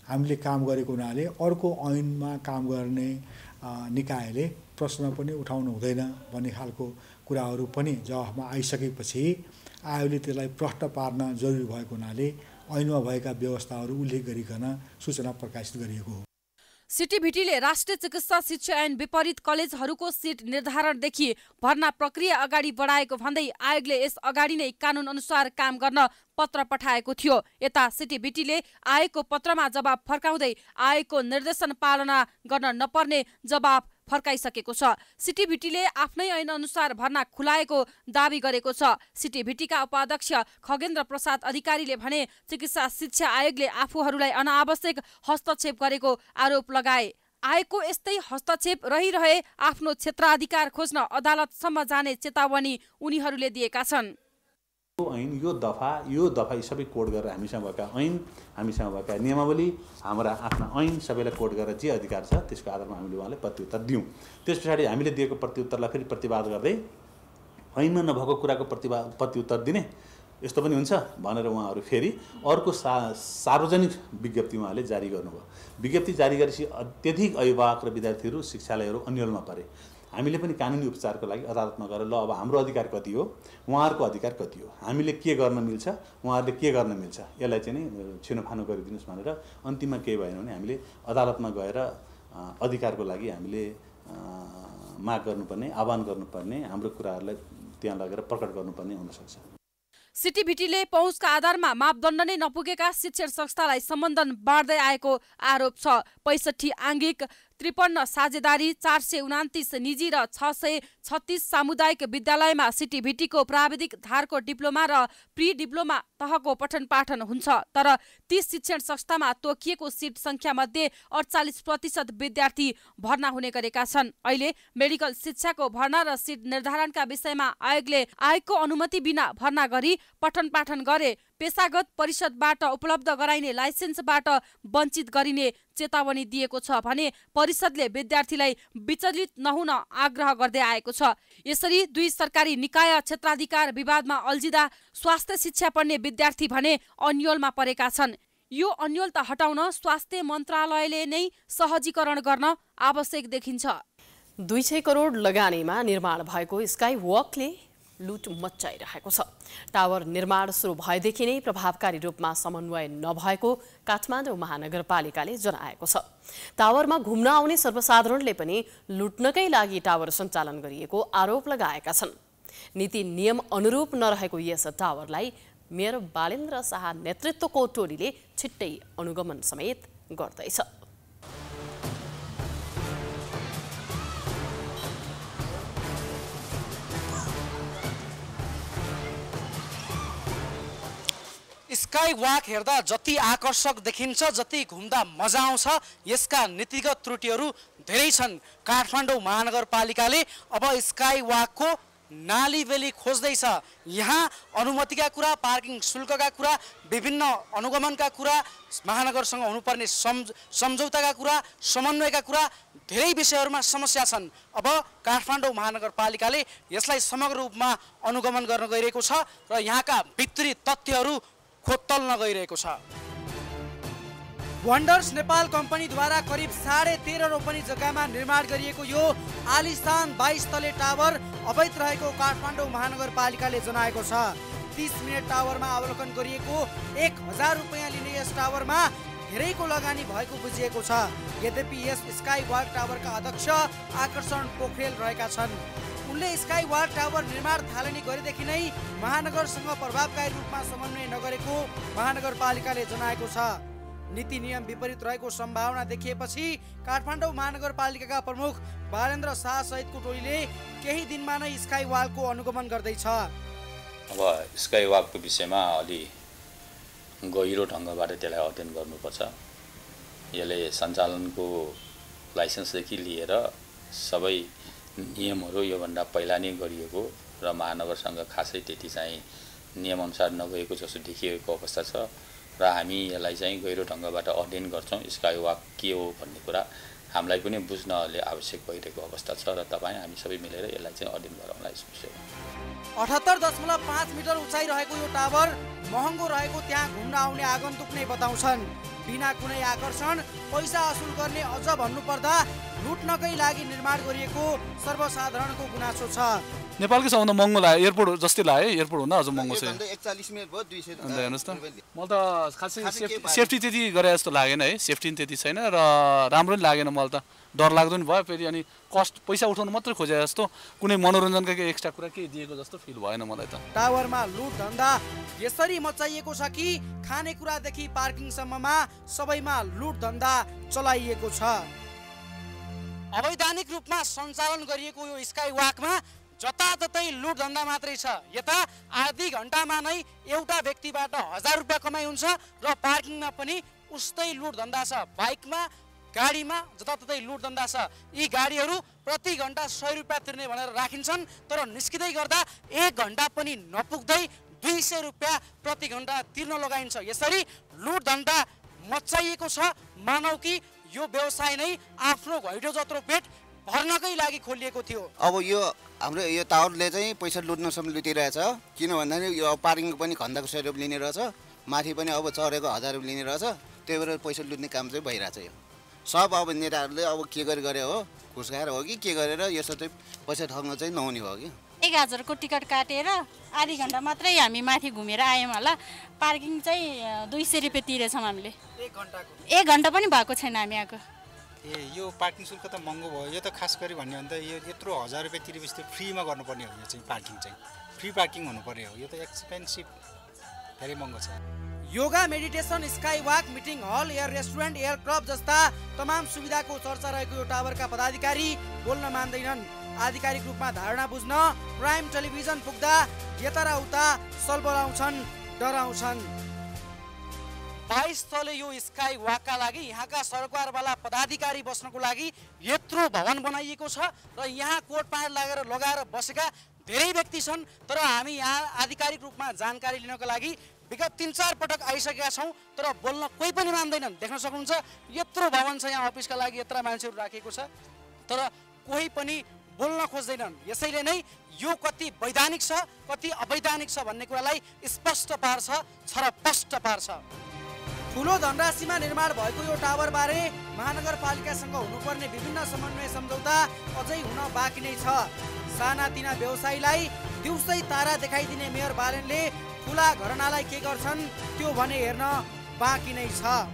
O: हामीले काम गरेको हुनाले अर्को ऐनमा काम गर्ने निकायले प्रश्न पनि उठाउनु हुँदैन भन्ने खालको कुराहरू पनि जवाफमा आइसकेपछि आयोगले त्यसलाई प्रष्ट पार्न जरुरी भएको हुनाले ऐनमा भएका व्यवस्थाहरू उल्लेख गरिकन सूचना प्रकाशित गरिएको हो।
I: सिटिभिटीले राष्ट्रिय चिकित्सा शिक्षा ऐन विपरीत कलेजहरूको सिट निर्धारणदेखि भर्ना प्रक्रिया अगाडि बढाएको भन्दै आयोगले यस अगाडि नै कानुन अनुसार काम गर्न पत्र पठाएको थियो। यता सिटिभिटीले आयोगको पत्रमा जवाब फर्काउँदै आयोगको निर्देशन पालना गर्न नपर्ने जवाब फर्काइसकेको छ। सिटिभिटीले आफ्नै ऐन अनुसार भर्ना खुलाएको दावी गरेको छ। सिटिभिटीका उपाध्यक्ष खगेन्द्र प्रसाद अधिकारीले भने चिकित्सा शिक्षा आयोगले आफूहरूलाई अनावश्यक हस्तक्षेप गरेको आरोप लगाए। आयोगको यस्तै हस्तक्षेप रहिरहे आफ्नो क्षेत्राधिकार खोज्न अदालतसम्म जाने चेतावनी उनीहरूले दिएका छन्।
P: ऐन यो दफा सबै कोड गरेर हामीसँग भएका ऐन, हामीसँग भएका नियमावली, हाम्रा आफ्ना ऐन सबैलाई कोड गरेर जे अधिकार छ त्यसको आधारमा हामीले उहाँलाई प्रत्युत्तर दियौँ। त्यस पछाडि हामीले दिएको प्रत्युत्तरलाई फेरि प्रतिवाद गर्दै ऐनमा नभएको कुराको प्रत्युत्तर दिने यस्तो पनि हुन्छ भनेर उहाँहरू फेरि अर्को सार्वजनिक विज्ञप्ति उहाँले जारी गर्नुभयो। विज्ञप्ति जारी गरेपछि अत्यधिक अभिभावक र विद्यार्थीहरू शिक्षालयहरू अन्यलमा परे। हामीले पनि कानुनी उपचारको लागि अदालतमा गएर ल अब हाम्रो अधिकार कति हो, उहाँहरूको अधिकार कति हो, हामीले के गर्न मिल्छ, उहाँहरूले के गर्न मिल्छ, यसलाई चाहिँ नि छिनोफानो गरिदिनुहोस् भनेर अन्तिममा केही भएन भने हामीले अदालतमा गएर अधिकारको लागि हामीले माग गर्नुपर्ने, आह्वान गर्नुपर्ने, हाम्रो कुराहरूलाई त्यहाँ लगेर प्रकट गर्नुपर्ने हुनसक्छ।
I: सिटिभिटीले पहुँचका आधारमा मापदण्ड नै नपुगेका शिक्षण संस्थालाई सम्बन्धन बाँड्दै आएको आरोप छ। 65 आङ्गिक, 53 साझेदारी, 429 निजी र 636 सामुदायिक विद्यालयमा सिटिभिटीको प्राविधिक धारको डिप्लोमा र प्री डिप्लोमा तहको पठन पाठन हुन्छ। तर ती शिक्षण संस्थामा तोकिएको सिट संख्या मध्ये 48% विद्यार्थी भर्ना हुने गरेका छन्। अहिले मेडिकल शिक्षाको भर्ना र सिट निर्धारणका विषयमा आयोगले आयोगको अनुमति बिना भर्ना गरी पठन पाठन गरे पेशागत परिषदबाट उपलब्ध गराइने लाइसेन्सबाट वञ्चित गरिने चेतावनी दिएको छ भने परिषदले विद्यार्थीलाई विचलित नहुन आग्रह गर्दै आएको छ। यसरी दुई सरकारी निकाय क्षेत्राधिकार विवादमा अल्झिँदा स्वास्थ्य शिक्षा पढ्ने विद्यार्थी भने अन्योलमा परेका छन्। यो अन्योल त हटाउन स्वास्थ्य मन्त्रालयले नै सहजीकरण गर्न आवश्यक देखिन्छ।
A: 200 करोड लगानीमा निर्माण भएको स्काई वकले लुट मच्चाइरहेको छ। टावर निर्माण सुरु भएदेखि नै प्रभावकारी रूपमा समन्वय नभएको काठमाडौँ महानगरपालिकाले जनाएको छ। टावरमा घुम्न आउने सर्वसाधारणले पनि लुट्नकै लागि टावर सञ्चालन गरिएको आरोप लगाएका छन्। नीति नियम अनुरूप नरहेको यस टावरलाई मेयर बालेन्द्र शाह नेतृत्वको टोलीले छिट्टै अनुगमन समेत गर्दैछ।
Q: स्काई वॉक हेर्दा जति आकर्षक देखिन्छ, जति घुम्दा मजा आउँछ, यसका नीतिगत त्रुटिहरू धेरै छन्। काठमाडौँ महानगरपालिकाले अब स्काई वॉकको नाली बेली खोज्दैछ। यहाँ अनुमतिका कुरा, पार्किङ शुल्कका कुरा, विभिन्न अनुगमनका कुरा, महानगरसँग हुनुपर्ने सम्झौताका कुरा, समन्वयका कुरा, धेरै विषयहरूमा समस्या छन्। अब काठमाडौँ महानगरपालिकाले यसलाई समग्र रूपमा अनुगमन गर्न गइरहेको छ र यहाँका भित्री तथ्यहरू खोतल्न गइरहेको छ। वन्डर्स नेपाल कम्पनीद्वारा करिब 13.5 रोपनी जग्गामा निर्माण गरिएको यो आलिशान 22 तले टावर अवैध रहेको काठमाडौँ महानगरपालिकाले जनाएको छ। 30 मिनट टावरमा अवलोकन गरिएको 1000 रुपैयाँ लिने यस टावरमा धेरैको लगानी भएको बुझिएको छ। यद्यपि यस स्काई वाक टावरका अध्यक्ष आकर्षण पोखरेल रहेका छन्। उनले स्काई वाक टावर निर्माण थालनी गरेदेखि नै महानगरसँग प्रभावकारी रूपमा समन्वय नगरेको महानगरपालिकाले जनाएको छ। नीति नियम विपरीत रहेको सम्भावना देखिएपछि काठमाडौँ महानगरपालिकाका प्रमुख बालेन्द्र शाह सहितको टोलीले केही दिनमा नै स्काई वाकको अनुगमन गर्दैछ।
R: अब स्काई वाकको विषयमा अलि गहिरो ढङ्गबाट त्यसलाई अध्ययन गर्नुपर्छ। यसले सञ्चालनको लाइसेन्सदेखि लिएर सबै नियमहरू योभन्दा पहिला नै गरिएको र महानगरसँग खासै त्यति चाहिँ नियमअनुसार नगएको जस्तो देखिएको अवस्था छ र हामी यसलाई चाहिँ गहिरो ढङ्गबाट अध्ययन गर्छौँ। स्काई वाक के हो भन्ने कुरा हामीलाई पनि बुझ्न अहिले आवश्यक भइरहेको अवस्था छ र हामी सबै मिलेर यसलाई चाहिँ अध्ययन गरौँला। यस विषयमा
Q: 78.5 मिटर उचाइ रहेको यो टावर महँगो रहेको त्यहाँ घुम्न आउने आगन्तुक नै बताउँछन्। बिना कुनै आकर्षण पैसा असुल गर्ने, अझ भन्नुपर्दा लुट्नकै लागि निर्माण गरिएको सर्वसाधारणको गुनासो छ।
S: नेपालकै सबभन्दा महँगो लाग्यो, एयरपोर्ट जस्तै लाग्यो। एयरपोर्ट हुँदा अझ महँगो छ।
J: 41 मिनट भयो 200।
S: अन्त हेर्नुहोस् त, मलाई त खासै सेफ्टी त्यति गरे जस्तो लागेन है। सेफ्टी त्यति छैन र राम्रो नि लागेन। मलाई त डर लाग्दो नि भयो। फेरि अनि कस्ट पैसा उठाउनु मात्रै खोजे जस्तो, कुनै मनोरञ्जनका केही एक्स्ट्रा कुरा केही दिएको जस्तो फिल भएन मलाई त।
Q: टावरमा लुट धन्दा यसरी मचाइएको छ कि खानेकुरादेखि पार्किङसम्ममा सबैमा लुट धन्दा चलाइएको छ। अवैधानिक रूपमा सञ्चालन गरिएको यो स्काई वाकमा जताततै लुट धन्दा मात्रै छ। यता आधी घण्टामा नै एउटा व्यक्तिबाट 1000 रुपियाँ कमाइ हुन्छ र पार्किङमा पनि उस्तै लुट धन्दा छ। बाइकमा, गाडीमा जताततै लुट धन्दा छ। यी गाडीहरू प्रति घण्टा 100 रुपियाँ तिर्ने भनेर राखिन्छन्, तर निस्किँदै गर्दा 1 घण्टा पनि नपुग्दै 200 रुपियाँ प्रति घण्टा तिर्न लगाइन्छ। यसरी लुट धन्दा मचाइएको छ। मानौ कि यो व्यवसाय नै आफ्नो घैडो जत्रो पेट भर्नकै लागि खोलिएको थियो।
T: अब यो हाम्रो यो टावरले चाहिँ पैसा लुट्नसम्म लुटिरहेछ। किन भन्दाखेरि यो पार्किङको पनि घण्टाको 100 रुपियाँ लिने रहेछ, माथि पनि अब चढेको 1000 रुपियाँ लिने रहेछ। त्यही भएर पैसा लुट्ने काम चाहिँ भइरहेछ। यो सब अब नेताहरूले अब के गरे हो, घुस खाएर हो कि के गरेर यसो चाहिँ पैसा ठग्न चाहिँ नहुने हो कि।
U: 1000 को टिकट काटेर आधी घण्टा मात्रै हामी माथि घुमेर आयौँ होला। पार्किङ चाहिँ 200 रुपियाँ तिरेछौँ हामीले। 1 घण्टा पनि भएको छैन हामी आएको।
V: यो पार्किङ शुल्क त महँगो भयो। यो त खास गरी भन्ने भन्दा यो यत्रो 1000 रुपियाँ तिरेपछि त फ्रीमा गर्नुपर्ने हो। यो चाहिँ पार्किङ चाहिँ फ्री पार्किङ हुनुपर्ने हो। यो त एक्सपेन्सिभ, धेरै महँगो छ।
Q: Yoga, meditation, sky walk, meeting hall, air restaurant, air club जस्ता तमाम सुविधाको चर्चा रहेको यो टावरका पदाधिकारी बोल्न मान्दैनन्। आधिकारिक रूपमा धारणा बुझ्न प्राइम टेलिभिजन पुग्दा यता र उता सलबलाउँछन्, डराउँछन्। 22 तले यो स्काई वाकका लागि यहाँका सरकारवाला पदाधिकारी बस्नको लागि यत्रो भवन बनाइएको छ र यहाँ कोट प्यान्ट लगाएर बसेका धेरै व्यक्ति छन्। तर हामी यहाँ आधिकारिक रूपमा जानकारी लिनको लागि विगत 3-4 पटक आइसकेका छौँ, तर बोल्न कोही पनि मान्दैनन्। देख्न सक्नुहुन्छ यत्रो भवन छ यहाँ अफिसका लागि, यत्रो मान्छेहरू राखेको छ, तर कोही पनि बोल्न खोज्दैनन्। यसैले नै यो कति वैधानिक छ, कति अवैधानिक छ भन्ने कुरालाई स्पष्ट पार्छ, छरपष्ट पार्छ। ठुलो धनराशिमा निर्माण भएको यो टावरबारे महानगरपालिकासँग हुनुपर्ने विभिन्न समन्वय सम्झौता अझै हुन बाँकी नै छ। सानातिना व्यवसायीलाई दिउँसै तारा देखाइदिने मेयर बालेनले ठुला घरनालाई के गर्छन् त्यो भने हेर्न बाँकी नै छ।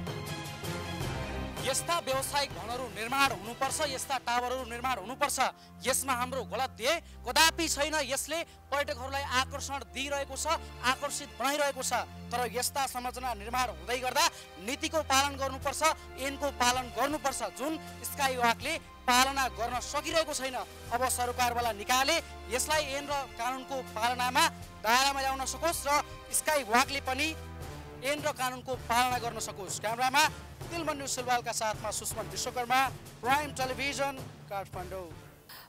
Q: यस्ता व्यावसायिक भवनहरू निर्माण हुनुपर्छ, यस्ता टावरहरू निर्माण हुनुपर्छ। यसमा हाम्रो गलत ध्येय कदापि छैन। यसले पर्यटकहरूलाई आकर्षण दिइरहेको छ, आकर्षित बनाइरहेको छ। तर यस्ता संरचना निर्माण हुँदै गर्दा नीतिको पालन गर्नुपर्छ, ऐनको पालन गर्नुपर्छ, जुन स्काई वाकले पालना गर्न सकिरहेको छैन। अब सरकारवाला निकायले यसलाई ऐन र कानुनको पालनामा दायरामा ल्याउन सकोस् र स्काई वाकले पनि ऐन र कानुनको पालना गर्न सकोस्। क्यामेरामा तिलमन्यु सिलवालका साथमा सुष्मन विश्वकर्मा, प्राइम टेलिभिजन, काठमाडौँ।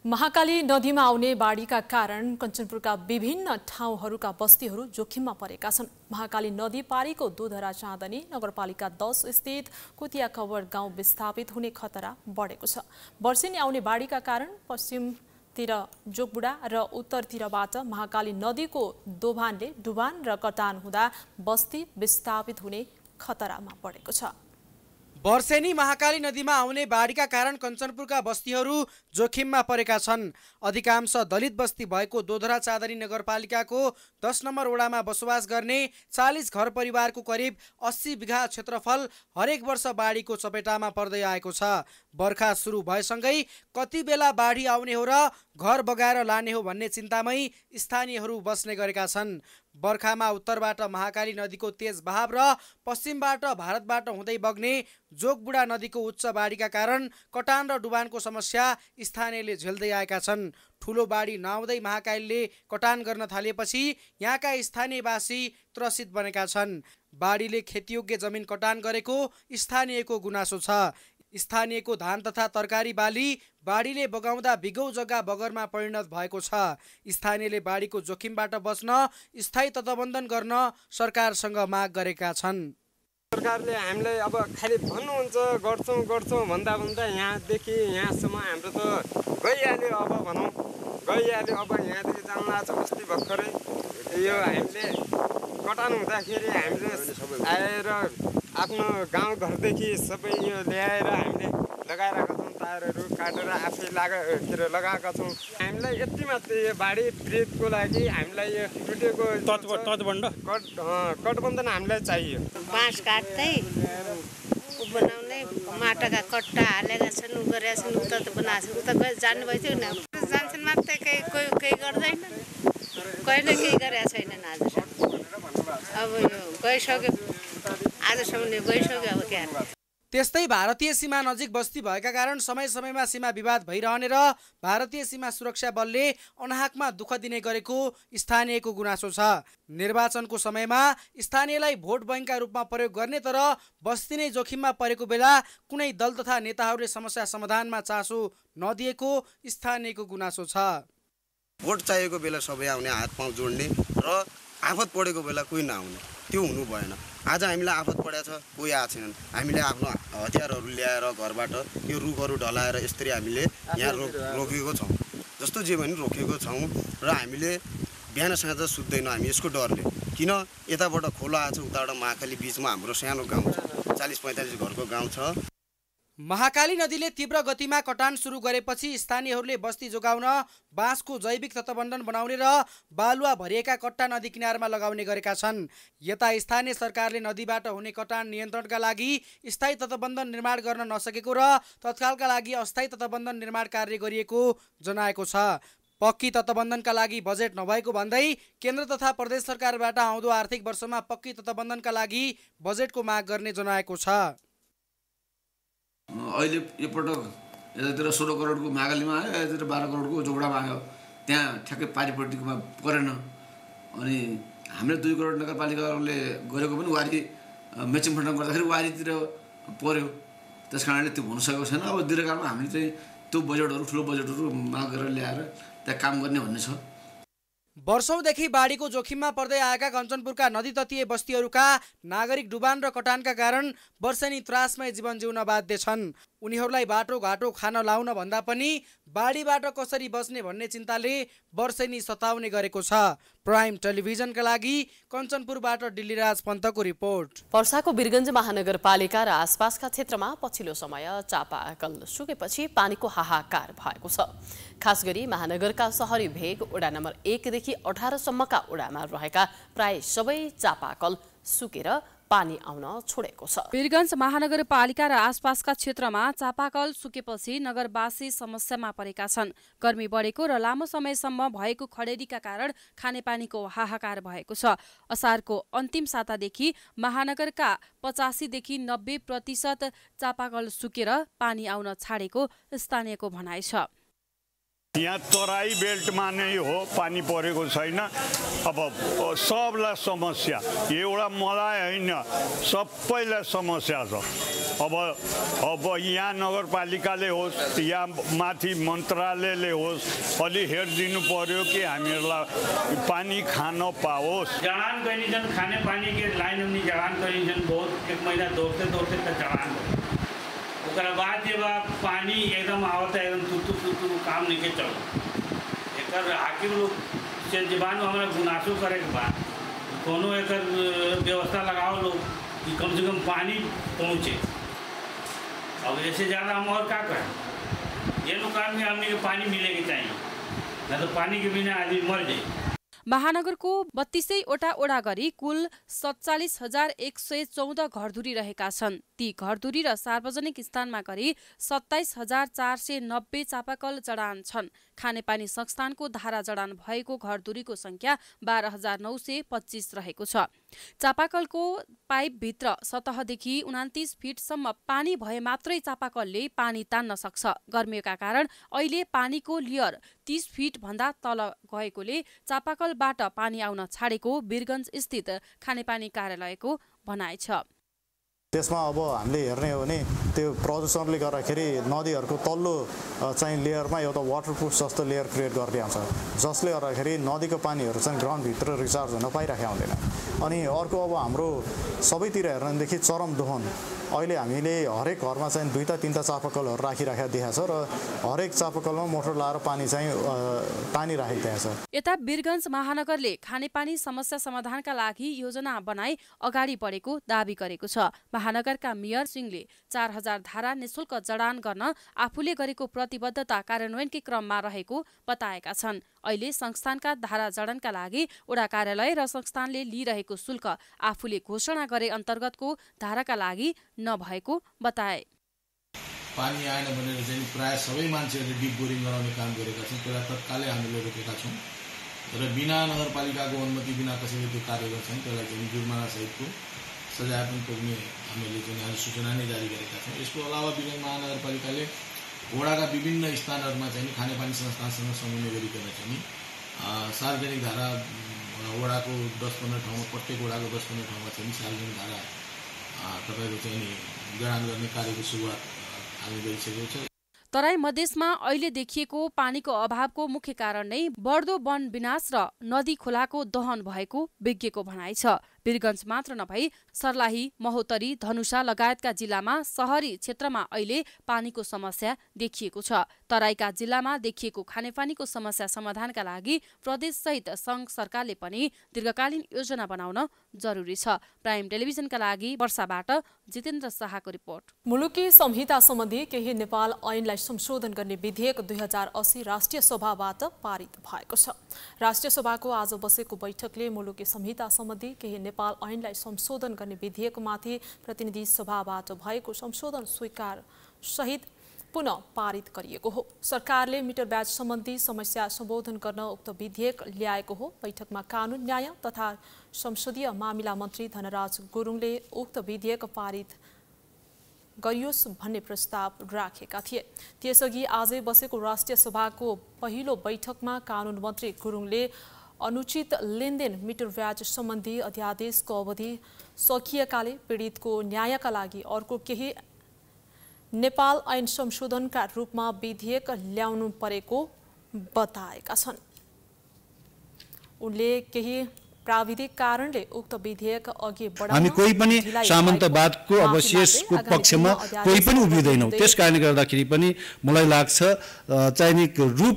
B: महाकाली नदीमा आउने बाढीका कारण कञ्चनपुरका विभिन्न ठाउँहरूका बस्तीहरू जोखिममा परेका छन्। महाकाली नदी पारीको दोधरा चाँदनी नगरपालिका 10 स्थित कुतिया कवर गाउँ विस्थापित हुने खतरा बढेको छ। वर्षेनी आउने बाढीका कारण पश्चिमतिर जोगबुढा र उत्तरतिरबाट महाकाली नदीको दोभानले डुबान र कटान हुँदा बस्ती विस्थापित हुने खतरामा परेको छ।
Q: वर्षेनी महाकाली नदीमा आउने बाढीका कारण कञ्चनपुरका बस्तीहरू जोखिममा परेका छन्। अधिकांश दलित बस्ती भएको दोधरा चाँदनी नगरपालिकाको 10 नम्बर वडामा बसोबास गर्ने 40 घर परिवारको करिब 80 बिघा क्षेत्रफल हरेक वर्ष बाढीको चपेटामा पर्दै आएको छ। बर्खा सुरु भएसँगै कति बेला बाढी आउने हो र घर बगाएर लाने हो भन्ने चिन्तामै स्थानीयहरू बस्ने गरेका छन्। बर्खामा उत्तरबाट महाकाली नदीको तेज बहाव र पश्चिमबाट भारतबाट हुँदै बग्ने जोगबुढा नदीको उच्च बाढीका कारण कटान र डुबानको समस्या स्थानीयले झेल्दै आएका छन्। ठुलो बाढी नआउँदै महाकालीले कटान गर्न थालेपछि यहाँका स्थानीयवासी त्रसित बनेका छन्। बाढीले खेतीयोग्य जमिन कटान गरेको स्थानीयको गुनासो छ। स्थानीयको धान तथा तरकारी बाली बाढीले बगाउँदा बिगौँ जग्गा बगरमा परिणत भएको छ। स्थानीयले बाढीको जोखिमबाट बच्न स्थायी तत्त्वबन्धन गर्न सरकारसँग माग गरेका छन्।
D: सरकारले हामीलाई अब खालि भन्नुहुन्छ गर्छौँ भन्दा यहाँदेखि यहाँसम्म हाम्रो त गइहाल्यो। अब भनौँ गइहाल्यो। अब यहाँदेखि जानु आएको छ अस्ति भर्खरै यो हामीले कटान हुँदाखेरि हामीले आएर आफ्नो गाउँघरदेखि सबै यो ल्याएर हामीले लगाइरहेका छौँ। तारहरू काटेर आफै लगाएका छौँ। हामीलाई यति मात्रै यो बाढी पीडितको लागि हामीलाई यो टुटेको कटबन्धन हामीलाई चाहियो।
G: बाँस काट्दै बनाउने माटाका कट्टा हालेका छन्, गरेका छन्, उता त बनाएको छ। उता जानुभएको थियो न, जान्छन् मात्रै केही गर्दैन, कहिले केही गरेका छैनन्। आजसम्म अब यो गइसक्यो, आजसम्म गइसक्यो। अब के
Q: त्यस्तै भारतीय सीमा नजिक बस्ती भएका कारण समय समयमा सीमा विवाद भइरहने र भारतीय सीमा सुरक्षा बलले अनाहकमा दुःख दिने गरेको स्थानीयको गुनासो छ। निर्वाचनको समयमा स्थानीयलाई भोट बैंकका रूपमा प्रयोग गर्ने तर बस्ती नै जोखिममा परेको बेला कुनै दल तथा नेताहरूले समस्या समाधानमा चासो नदिएको स्थानीयको गुनासो छ।
W: भोट चाहिएको बेला सबै आउने, हात पाउ जोड्ने र आफत परेको बेला कोही नआउने, त्यो हुनु भएन। आज हामीलाई आफत परेको छ, कोही आएको छैनन्। हामीले आफ्नो हतियारहरू ल्याएर घरबाट यो रुखहरू ढलाएर यसरी हामीले यहाँ रोकेको छौँ। जस्तो जे पनि रोकेको छौँ र हामीले बिहान साँझ सुत्दैनौँ हामी यसको डरले। किन यताबाट खोला आएको छ, उताबाट महाकाली बिचमा हाम्रो सानो गाउँ छ, 40-45 घरको गाउँ छ।
Q: महाकाली नदीले तीव्र गतिमा कटान सुरु गरेपछि स्थानीयहरूले बस्ती जोगाउन बाँसको जैविक तत्त्वबन्धन बनाउने र बालुवा भरिएका कट्टा नदी किनारमा लगाउने गरेका छन्। यता स्थानीय सरकारले नदीबाट हुने कटान नियन्त्रणका लागि स्थायी तत्त्वबन्धन निर्माण गर्न नसकेको र तत्कालका लागि अस्थायी तत्त्वबन्धन निर्माण कार्य गरिएको जनाएको छ। पक्की तत्त्वबन्धनका लागि बजेट नभएको भन्दै केन्द्र तथा प्रदेश सरकारबाट आउँदो आर्थिक वर्षमा पक्की तत्त्वबन्धनका लागि बजेटको माग गर्ने जनाएको छ।
X: अहिले एकपटक यतातिर 16 करोडको महाकालीमा आयो, यतातिर 12 करोडको जोगडामा आयो। त्यहाँ ठ्याक्कै पारिपट्टिकोमा परेन। अनि हामीले 2 करोड नगरपालिकाले गरेको पनि वारी मेचिङ फन्ड गर्दाखेरि वारीतिर पर्यो। त्यस कारणले त्यो हुन सकेको छैन। अब दीर्घकालमा हामीले चाहिँ त्यो बजेटहरू ठुलो बजेटहरू माग गरेर ल्याएर त्यहाँ काम गर्ने भन्ने छ।
Q: वर्षौंदेखि बाढीको जोखिममा पर्दै आएका कञ्चनपुरका नदी तटीय बस्तीहरूका नागरिक डुबान र कटानका कारण वर्षेनी त्रासमय जीवन जिउन बाध्य छन्। उनीहरूलाई बाटोघाटो खान लाउन भन्दा पनि बाढीबाट कसरी बच्ने भन्ने चिन्ताले वर्षेनी सताउने गरेको छ। प्राइम टेलिभिजनका लागि कञ्चनपुरबाट दिल्लीराज पन्तको रिपोर्ट।
A: पर्साको वीरगञ्ज महानगरपालिका र आसपासका क्षेत्रमा पछिल्लो समय चापाकल सुकेपछि पानीको हाहाकार भएको छ। खास गरी महानगरका शहरी भेग वडा नम्बर 1 देखि 18 सम्मका वडामा रहेका प्राय सबै चापाकल सुकेर पानी आउन छोडेको छ।
I: वीरगञ्ज महानगरपालिका र आसपासका क्षेत्रमा चापाकल सुकेपछि नगरवासी समस्यामा परेका छन्। गर्मी बढेको र लामो समयसम्म भएको खडेरीका कारण खानेपानीको हाहाकार भएको छ। असारको अन्तिम सातादेखि महानगरका 85 देखि 90% चापाकल सुकेर पानी आउन छाडेको स्थानीयको भनाइ छ।
Y: यहाँ तराई बेल्टमा नै हो, पानी परेको छैन। अब सबलाई समस्या, एउटा मलाई होइन सबैलाई समस्या छ। अब यहाँ नगरपालिकाले होस् या माथि मन्त्रालयले होस् अलि हेरिदिनु पर्यो कि हामीहरूलाई पानी खान पाओस्।
Z: जवान कन्डिशन खाने पानी के लाइन में जवान कन्डिशन बहुत 1 महीना दौड़ते दौड़ते तक जवान ओकरा बाद जब पानी एकदम आवता एकदम तुतु काम नहीं के चल एकर हाकिम लोग से जबान हमारा गुनासो करे के बाद कोनो एकर व्यवस्था लगाओ लोग कि कम से कम पानी पहुँचे। अब इससे ज़्यादा हम और क्या करें? ये नुकसान में हमने के पानी मिलेगी चाहिए, न तो पानी के बिना आदमी मर जाए।
I: महानगरको 32वटा ओडा गरी कुल 47,114 घरधुरी रहेका छन्। ती घरधुरी र सार्वजनिक स्थानमा गरी 27,490 चापाकल जडान छन्। खानेपानी संस्थानको धारा जडान भएको घरधुरीको संख्या 12,925 रहेको छ। चापाकलको पाइपभित्र सतहदेखि 29 फिटसम्म पानी भए मात्रै चापाकलले पानी तान्न सक्छ। गर्मीका कारण अहिले पानीको लेयर 30 फिट भन्दा तल गएकोले चापाकलबाट पानी आउन छाडेको वीरगञ्ज स्थित खानेपानी कार्यालयको भनाइ छ।
E: त्यसमा अब हामीले हेर्ने हो भने त्यो प्रदूषणले गर्दाखेरि नदीहरूको तल्लो चाहिँ लेयरमा एउटा वाटरप्रुफ जस्तो लेयर क्रिएट गर्दै आउँछ, जसले गर्दाखेरि नदीको पानीहरू चाहिँ ग्राउन्डभित्र रिचार्ज हुन पाइरहेको हुँदैन। अनि अर्को अब हाम्रो सबैतिर हेर्नेदेखि चरम दोहन। अहिले हामीले हरेक घरमा चाहिँ 2-3 चापाकलहरू राखिराखेका देखा छ र हरेक चापाकलमा मोटर लाएर पानी चाहिँ तानिराखेको देखा छ।
I: यता वीरगञ्ज महानगरले खानेपानी समस्या समाधानका लागि योजना बनाई अगाडि बढेको दाबी गरेको छ। महानगरका मेयर सिंहले 4,000 धारा निशुल्क जडान गर्न आफूले गरेको प्रतिबद्धता कार्यान्वयनकै क्रममा रहेको बताएका छन्। अहिले संस्थानका धारा जडानका लागि वडा कार्यालय र संस्थानले लिइरहेको शुल्क आफूले घोषणा गरे अन्तर्गतको धाराका लागि नभएको बताए।
F: पानी आएन भनेर चाहिँ प्राय सबै मान्छेहरूले डिप बोरिङ गराउने काम गरेका छन्। त्यसलाई तत्कालै हामीले रोकेका छौँ र बिना नगरपालिकाको अनुमति बिना कसैले त्यो कार्य गर्छन् त्यसलाई चाहिँ जुर्माना सहितको सजाय पनि पुग्ने हामीले चाहिँ आज सूचना नै जारी गरेका छौँ। यसको अलावा वीरगञ्ज महानगरपालिकाले वडाका विभिन्न स्थानहरूमा चाहिँ खानेपानी संस्थानसँग समन्वय गरिकन चाहिँ सार्वजनिक धारा वडाको 10-15 ठाउँमा प्रत्येक वडाको 10-15 ठाउँमा चाहिँ सार्वजनिक धारा तपाईँको चाहिँ जडान गर्ने कार्यको सुरुवात हामी गरिसकेको छ।
I: तराई मधेसमा अहिले देखिएको पानीको अभावको मुख्य कारण नै बढ्दो वन विनाश र नदी खोलाको दहन भएको विज्ञको भनाइ छ। वीरगञ्ज मात्र नभई सर्लाही, महोत्तरी, धनुषा लगायतका जिल्लामा शहरी क्षेत्रमा अहिले पानीको समस्या देखिएको छ। तराईका जिल्लामा देखिएको खानेपानीको समस्या समाधानका लागि प्रदेशसहित सङ्घ सरकारले पनि दीर्घकालीन योजना बनाउन जरुरी छ। प्राइम टेलिभिजनका लागि वर्षाबाट जितेन्द्र शाहको रिपोर्ट।
B: मुलुकी संहिता सम्बन्धी केही नेपाल ऐनलाई संशोधन गर्ने विधेयक 2080 राष्ट्रिय सभाबाट पारित भएको छ। राष्ट्रिय सभाको आज बसेको बैठकले मुलुकी संहिता सम्बन्धी केही नेपाल ऐनलाई संशोधन गर्ने विधेयकमाथि प्रतिनिधि सभाबाट भएको संशोधन स्वीकार सहित पुनः पारित गरिएको हो। सरकारले मिटर ब्याज सम्बन्धी समस्या सम्बोधन गर्न उक्त विधेयक ल्याएको हो। बैठकमा कानुन, न्याय तथा संसदीय मामिला मन्त्री धनराज गुरुङले उक्त विधेयक पारित गरियोस् भन्ने प्रस्ताव राखेका थिए। त्यसअघि आजै बसेको राष्ट्रिय सभाको पहिलो बैठकमा कानुन मन्त्री गुरुङले अनुचित लेनदेन मिटर ब्याज सम्बन्धी अध्यादेशको अवधि सकिएकाले पीडितको न्यायका लागि अर्को केही नेपाल ऐन संशोधनका रूपमा विधेयक ल्याउनु परेको बताएका छन्। उनले केही प्राविधिक कारणले उक्त विधेयक अघि बढाउन
H: हामी कोही पनि सामन्तवादको अवशेषको पक्षमा कोही पनि उभिँदैनौँ। त्यस कारणले गर्दाखेरि पनि मलाई लाग्छ चाहिने रूप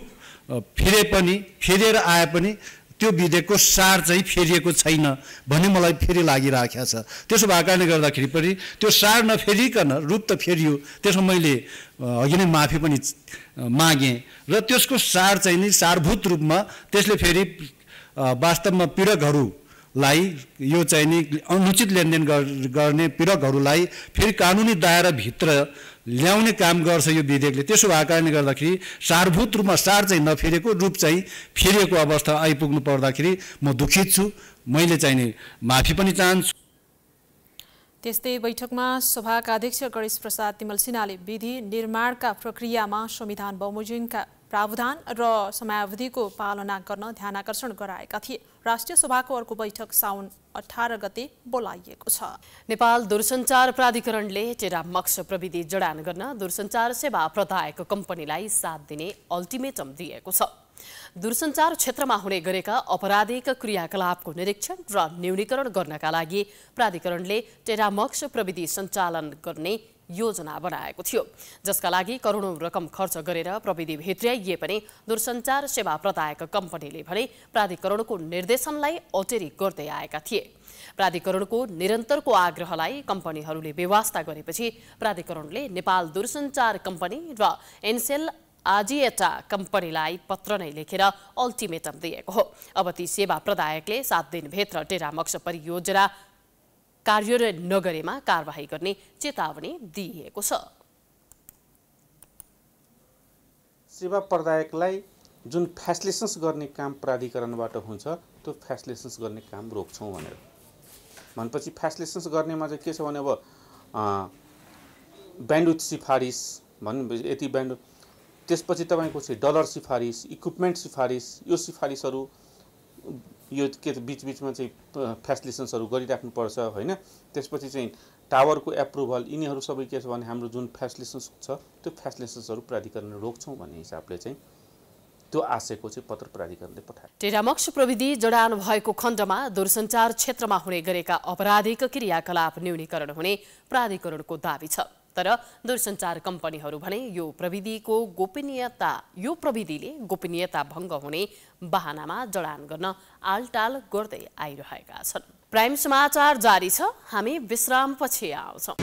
H: फेरेर आए पनि त्यो विधेयकको सार चाहिँ फेरिएको छैन भन्ने मलाई फेरि लागिरहेको छ। त्यसो भएको कारणले गर्दाखेरि पनि त्यो सार नफेरिकन रूप त फेरियो। त्यसमा मैले अघि नै माफी पनि मागेँ र त्यसको सार चाहिँ नि सारभूत रूपमा त्यसले फेरि वास्तवमा पीडकहरूलाई यो चाहिँ नि अनुचित लेनदेन गर्ने पीडकहरूलाई फेरि कानुनी दायराभित्र ल्याउने काम गर्छ यो विधेयकले। त्यसो भएको कारणले गर्दाखेरि सारभूत रूपमा सार चाहिँ नफेरेको रूप चाहिँ फेरिएको अवस्था आइपुग्नु पर्दाखेरि म दुखित छु। मैले चाहिँ नि माफी पनि चाहन्छु।
B: त्यस्तै बैठकमा सभाका अध्यक्ष गणेश प्रसाद तिमल सिन्हाले विधि निर्माणका प्रक्रियामा संविधान बमोजिमका प्रावधान र समयावधिको पालना गर्न ध्यानाकर्षण गराएका थिए। राष्ट्रिय सभाको अर्को बैठक साउन 18 गते बोलाइएको छ।
A: नेपाल दूरसञ्चार प्राधिकरणले टेरामक्स प्रविधि जडान गर्न दूरसञ्चार सेवा प्रदायक कम्पनीलाई 7 दिने अल्टिमेटम दिएको छ। दूरसञ्चार क्षेत्रमा हुने गरेका अपराधिक क्रियाकलापको निरीक्षण र न्यूनीकरण गर्नका लागि प्राधिकरणले टेरामक्स प्रविधि सञ्चालन गर्ने योजना बनाएको थियो, जसका लागि करोडौं रकम खर्च गरेर प्रविधि भित्र्याइए पनि दूरसञ्चार सेवा प्रदायक कम्पनीले भने प्राधिकरणको निर्देशनलाई अटेरी गर्दै आएका थिए। प्राधिकरणको निरन्तरको आग्रहलाई कम्पनीहरूले बेवास्ता गरेपछि प्राधिकरणले नेपाल दूरसञ्चार कम्पनी र एनसेल आजिएटा कम्पनीलाई पत्र नै लेखेर अल्टिमेटम दिएको हो। अब ती सेवा प्रदायकले 7 दिनभित्र टेरामक्स परियोजना कार्यान्वयन नगरेमा कारबाही गर्ने चेतावनी दिएको छ।
P: सेवा प्रदायकलाई जुन फ्यासिलिटेसन्स गर्ने काम प्राधिकरणबाट हुन्छ त्यो फ्यासिलिटेसन्स गर्ने काम रोक्छौँ भनेर भनेपछि फ्यासिलिटेसन्स गर्नेमा चाहिँ के छ भने अब ब्यान्डविथ सिफारिस भन्नु यति ब्यान्ड, त्यसपछि तपाईँको चाहिँ डलर सिफारिस, इक्विपमेन्ट सिफारिस, यो सिफारिसहरू यो के बीचमा चाहिँ फ्यासिलिटेसन्सहरू गरिराख्नुपर्छ होइन। त्यसपछि चाहिँ टावरको एप्रुभल, यिनीहरू सबै के छ भने हाम्रो जुन फ्यासिलिटेसन्स छ त्यो फ्यासिलिटेसन्सहरू प्राधिकरणले रोक्छौँ भन्ने हिसाबले चाहिँ त्यो आशयको चाहिँ पत्र प्राधिकरणले पठायो।
A: टेरामक्स प्रविधि जडान भएको खण्डमा दूरसञ्चार क्षेत्रमा हुने गरेका अपराधिक क्रियाकलाप न्यूनीकरण हुने प्राधिकरणको दाबी छ। तर दूरसञ्चार कम्पनीहरू भने यो प्रविधिले गोपनीयता भङ्ग हुने बहानामा जडान गर्न आलटाल गर्दै आइरहेका छन्। प्राइम समाचार जारी छ, हामी विश्रामपछि आउँछौँ।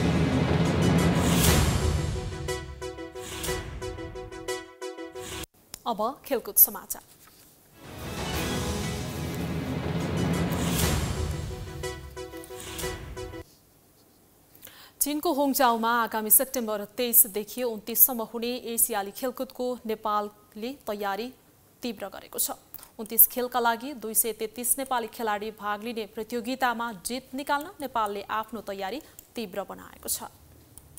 B: अब खेलकुद समाचार। चीनको होङजाओमा आगामी सेप्टेम्बर 23 देखि 29 सम्म हुने एसियाली खेलकुदको नेपालले तयारी तीव्र गरेको छ। 29 खेलका लागि 233 नेपाली खेलाडी भाग लिने प्रतियोगितामा जित निकाल्न नेपालले आफ्नो तयारी तीव्र बनाएको छ।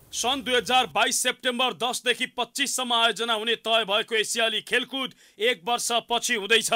C: सन् 2022 सेप्टेम्बर 10 देखि 25 सम्म आयोजना हुने तय भएको एसियाली खेलकुद 1 वर्ष पछि हुँदैछ।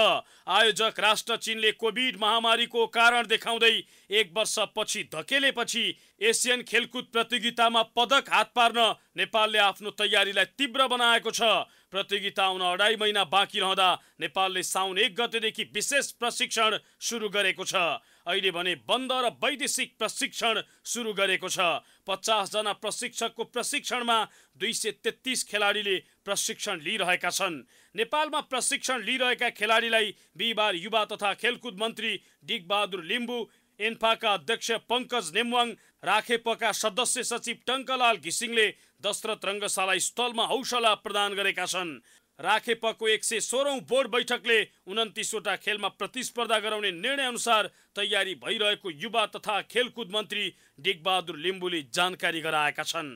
C: आयोजक राष्ट्र चीनले कोभिड महामारीको कारण देखाउँदै 1 वर्ष पछि धकेलेपछि एसियन खेलकुद प्रतियोगितामा पदक हात पार्न नेपालले आफ्नो तयारीलाई तीव्र बनाएको छ। प्रतियोगिता आउन 2.5 महिना बाँकी रहँदा नेपालले साउन 1 गतेदेखि विशेष प्रशिक्षण सुरु गरेको छ। अहिले भने बन्द र वैदेशिक प्रशिक्षण सुरु गरेको छ। 50 जना प्रशिक्षकको प्रशिक्षणमा 233 खेलाडीले प्रशिक्षण लिइरहेका छन्। नेपालमा प्रशिक्षण लिइरहेका खेलाडीलाई बिहिबार युवा तथा खेलकुद मन्त्री डिगबहादुर लिम्बू, एन्फाका अध्यक्ष पङ्कज नेमवाङ, राखेपका सदस्य सचिव टङ्कलाल घिसिङले दशरथ रङ्गशाला स्थलमा हौसला प्रदान गरेका छन्। राखेपको 116औं बोर्ड बैठकले 29वटा खेलमा प्रतिस्पर्धा गराउने निर्णय अनुसार तयारी भइरहेको युवा तथा खेलकुद मन्त्री डिगबहादुर लिम्बूले जानकारी गराएका छन्।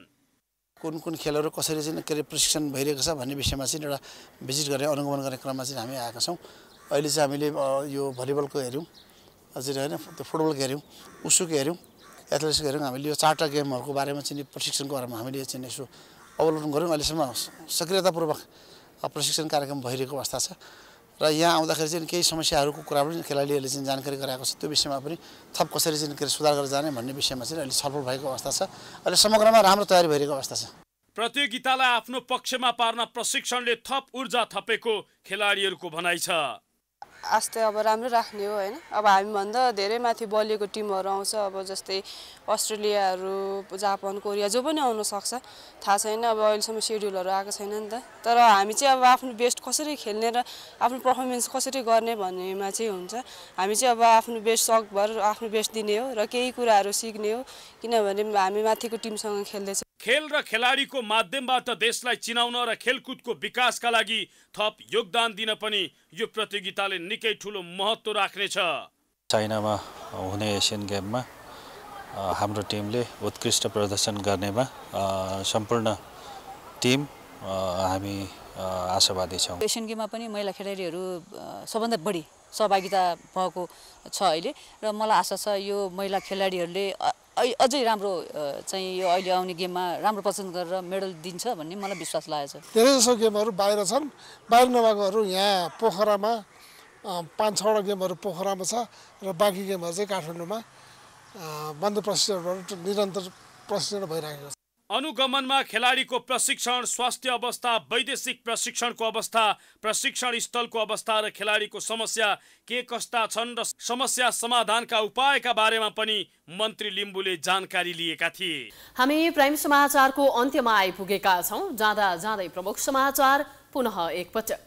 K: कुन कुन खेलहरू कसरी चाहिँ के प्रशिक्षण भइरहेको छ भन्ने विषयमा चाहिँ एउटा भिजिट गर्ने अनुगमन गर्ने क्रममा चाहिँ हामी आएका छौँ। अहिले चाहिँ हामीले यो भलिबलको हेऱ्यौँ, अझै होइन त्यो फुटबलको हेऱ्यौँ, उसुको हेऱ्यौँ, एथलेटिक्सको हेऱ्यौँ। हामीले यो 4टा गेमहरूको बारेमा चाहिँ प्रशिक्षणको बारेमा हामीले चाहिँ यसो अवलोकन गऱ्यौँ। अहिलेसम्म सक्रियतापूर्वक प्रशिक्षण कार्यक्रम भइरहेको अवस्था छ र यहाँ आउँदाखेरि चाहिँ केही समस्याहरूको कुरा पनि खेलाडीहरूले चाहिँ जानकारी गराएको छ। त्यो विषयमा पनि थप कसरी चाहिँ सुधार गरेर जाने भन्ने विषयमा चाहिँ अहिले छलफल भएको अवस्था छ। अहिले समग्रमा राम्रो तयारी भइरहेको अवस्था छ।
C: प्रतियोगितालाई आफ्नो पक्षमा पार्न प्रशिक्षणले थप ऊर्जा थपेको खेलाडीहरूको भनाइ छ।
L: आस्ते अब राम्रो राख्ने हो होइन। अब हामीभन्दा धेरै माथि बलिएको टिमहरू आउँछ, अब जस्तै अस्ट्रेलियाहरू, जापान, कोरिया जो पनि आउन सक्छ, थाहा छैन। अब अहिलेसम्म सेड्युलहरू आएको छैन नि त। तर हामी चाहिँ अब आफ्नो बेस्ट कसरी खेल्ने र आफ्नो पर्फर्मेन्स कसरी गर्ने भन्नेमा चाहिँ हुन्छ। हामी चाहिँ अब आफ्नो बेस्ट सकभर आफ्नो बेस्ट दिने हो र केही कुराहरू सिक्ने हो, किनभने हामी माथिको टिमसँग खेल्दैछ।
C: खेल र खेलाडीको माध्यमबाट देशलाई चिनाउन र खेलकुदको विकासका लागि थप योगदान दिन पनि यो प्रतियोगिताले निकै ठुलो महत्त्व राख्नेछ।
M: चाइनामा हुने एसियन गेममा हाम्रो टिमले उत्कृष्ट प्रदर्शन गर्नेमा सम्पूर्ण टिम हामी आशावादी छौँ।
N: एसियन गेममा पनि महिला खेलाडीहरू सबभन्दा बढी सहभागिता भएको छ अहिले र मलाई आशा छ यो महिला खेलाडीहरूले अझै राम्रो चाहिँ यो अहिले आउने गेममा राम्रो प्रदर्शन गरेर मेडल दिन्छ भन्ने मलाई विश्वास लागेको छ।
O: धेरै जसो गेमहरू बाहिर छन्, बाहिर नभएकोहरू यहाँ पोखरामा 5-6वटा गेमहरू पोखरामा छ र बाँकी गेमहरू चाहिँ काठमाडौँमा बन्द प्रशिक्षणहरू निरन्तर प्रशिक्षण भइरहेको छ।
C: अनुगमनमा खेलाडीको प्रशिक्षण, स्वास्थ्य अवस्था, वैदेशिक प्रशिक्षणको अवस्था, प्रशिक्षण स्थलको अवस्था र खेलाडीको समस्या के कस्ता छन् र समस्या समाधानका उपायका बारेमा पनि मन्त्री लिम्बुले जानकारी लिएका थिए।
A: हामी प्राइम समाचारको अन्त्यमा आइपुगेका छौं। जाँदा जाँदै प्रमुख समाचार पुनः एकपटक।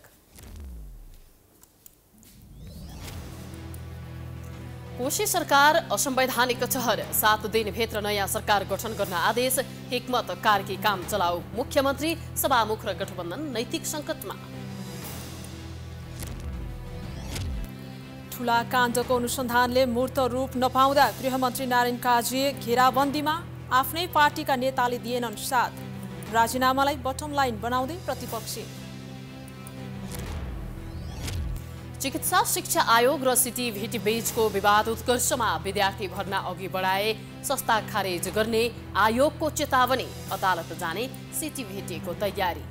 A: कोशी सरकार असंवैधानिक चहर, 7 दिनभित्र नयाँ सरकार गठन गर्न आदेश, हिक्मत कार्की काम चलाऊ, मुख्यमन्त्री सभामुख र गठबन्धन नैतिक संकटमा।
B: ठूला काण्डको अनुसन्धानले मूर्त रूप नपाउँदा गृहमन्त्री नारायण काजी घेराबन्दीमा, आफ्नै पार्टीका नेताले दिएनन् साथ, राजीनामालाई बटम लाइन बनाउँदै प्रतिपक्षी। चिकित्सा शिक्षा आयोग र सिटिभिटी बीचको विवाद उत्कर्षमा, विद्यार्थी भर्ना अघि बढाए सस्ता खारेज गर्ने आयोगको चेतावनी, अदालत जाने सिटिभिटीको तयारी।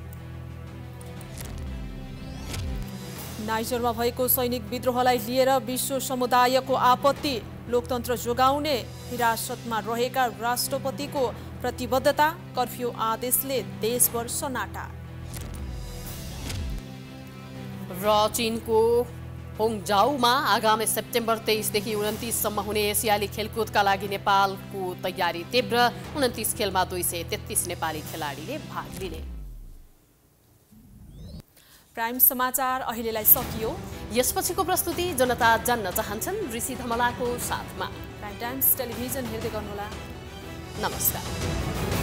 B: नाइजरमा भएको सैनिक विद्रोहलाई लिएर विश्व समुदायको आपत्ति, लोकतन्त्र जोगाउने हिरासतमा रहेका राष्ट्रपतिको प्रतिबद्धता, कर्फ्यू आदेशले देशभर सन्नाटा।
A: र चीनको होङजाऊमा आगामी सेप्टेम्बर 23 देखि 29 सम्म हुने एसियाली खेलकुदका लागि नेपालको तयारी तीव्र, 29 खेलमा 233 नेपाली खेलाडीले भाग लिने।
B: प्राइम समाचार अहिलेलाई सकियो।
A: यसपछिको प्रस्तुति जनता जान्न चाहन्छन् ऋषि धमलाको साथमा।
B: प्राइम टाइम्स टेलिभिजन हेर्दै गर्नुहोला।
A: नमस्कार।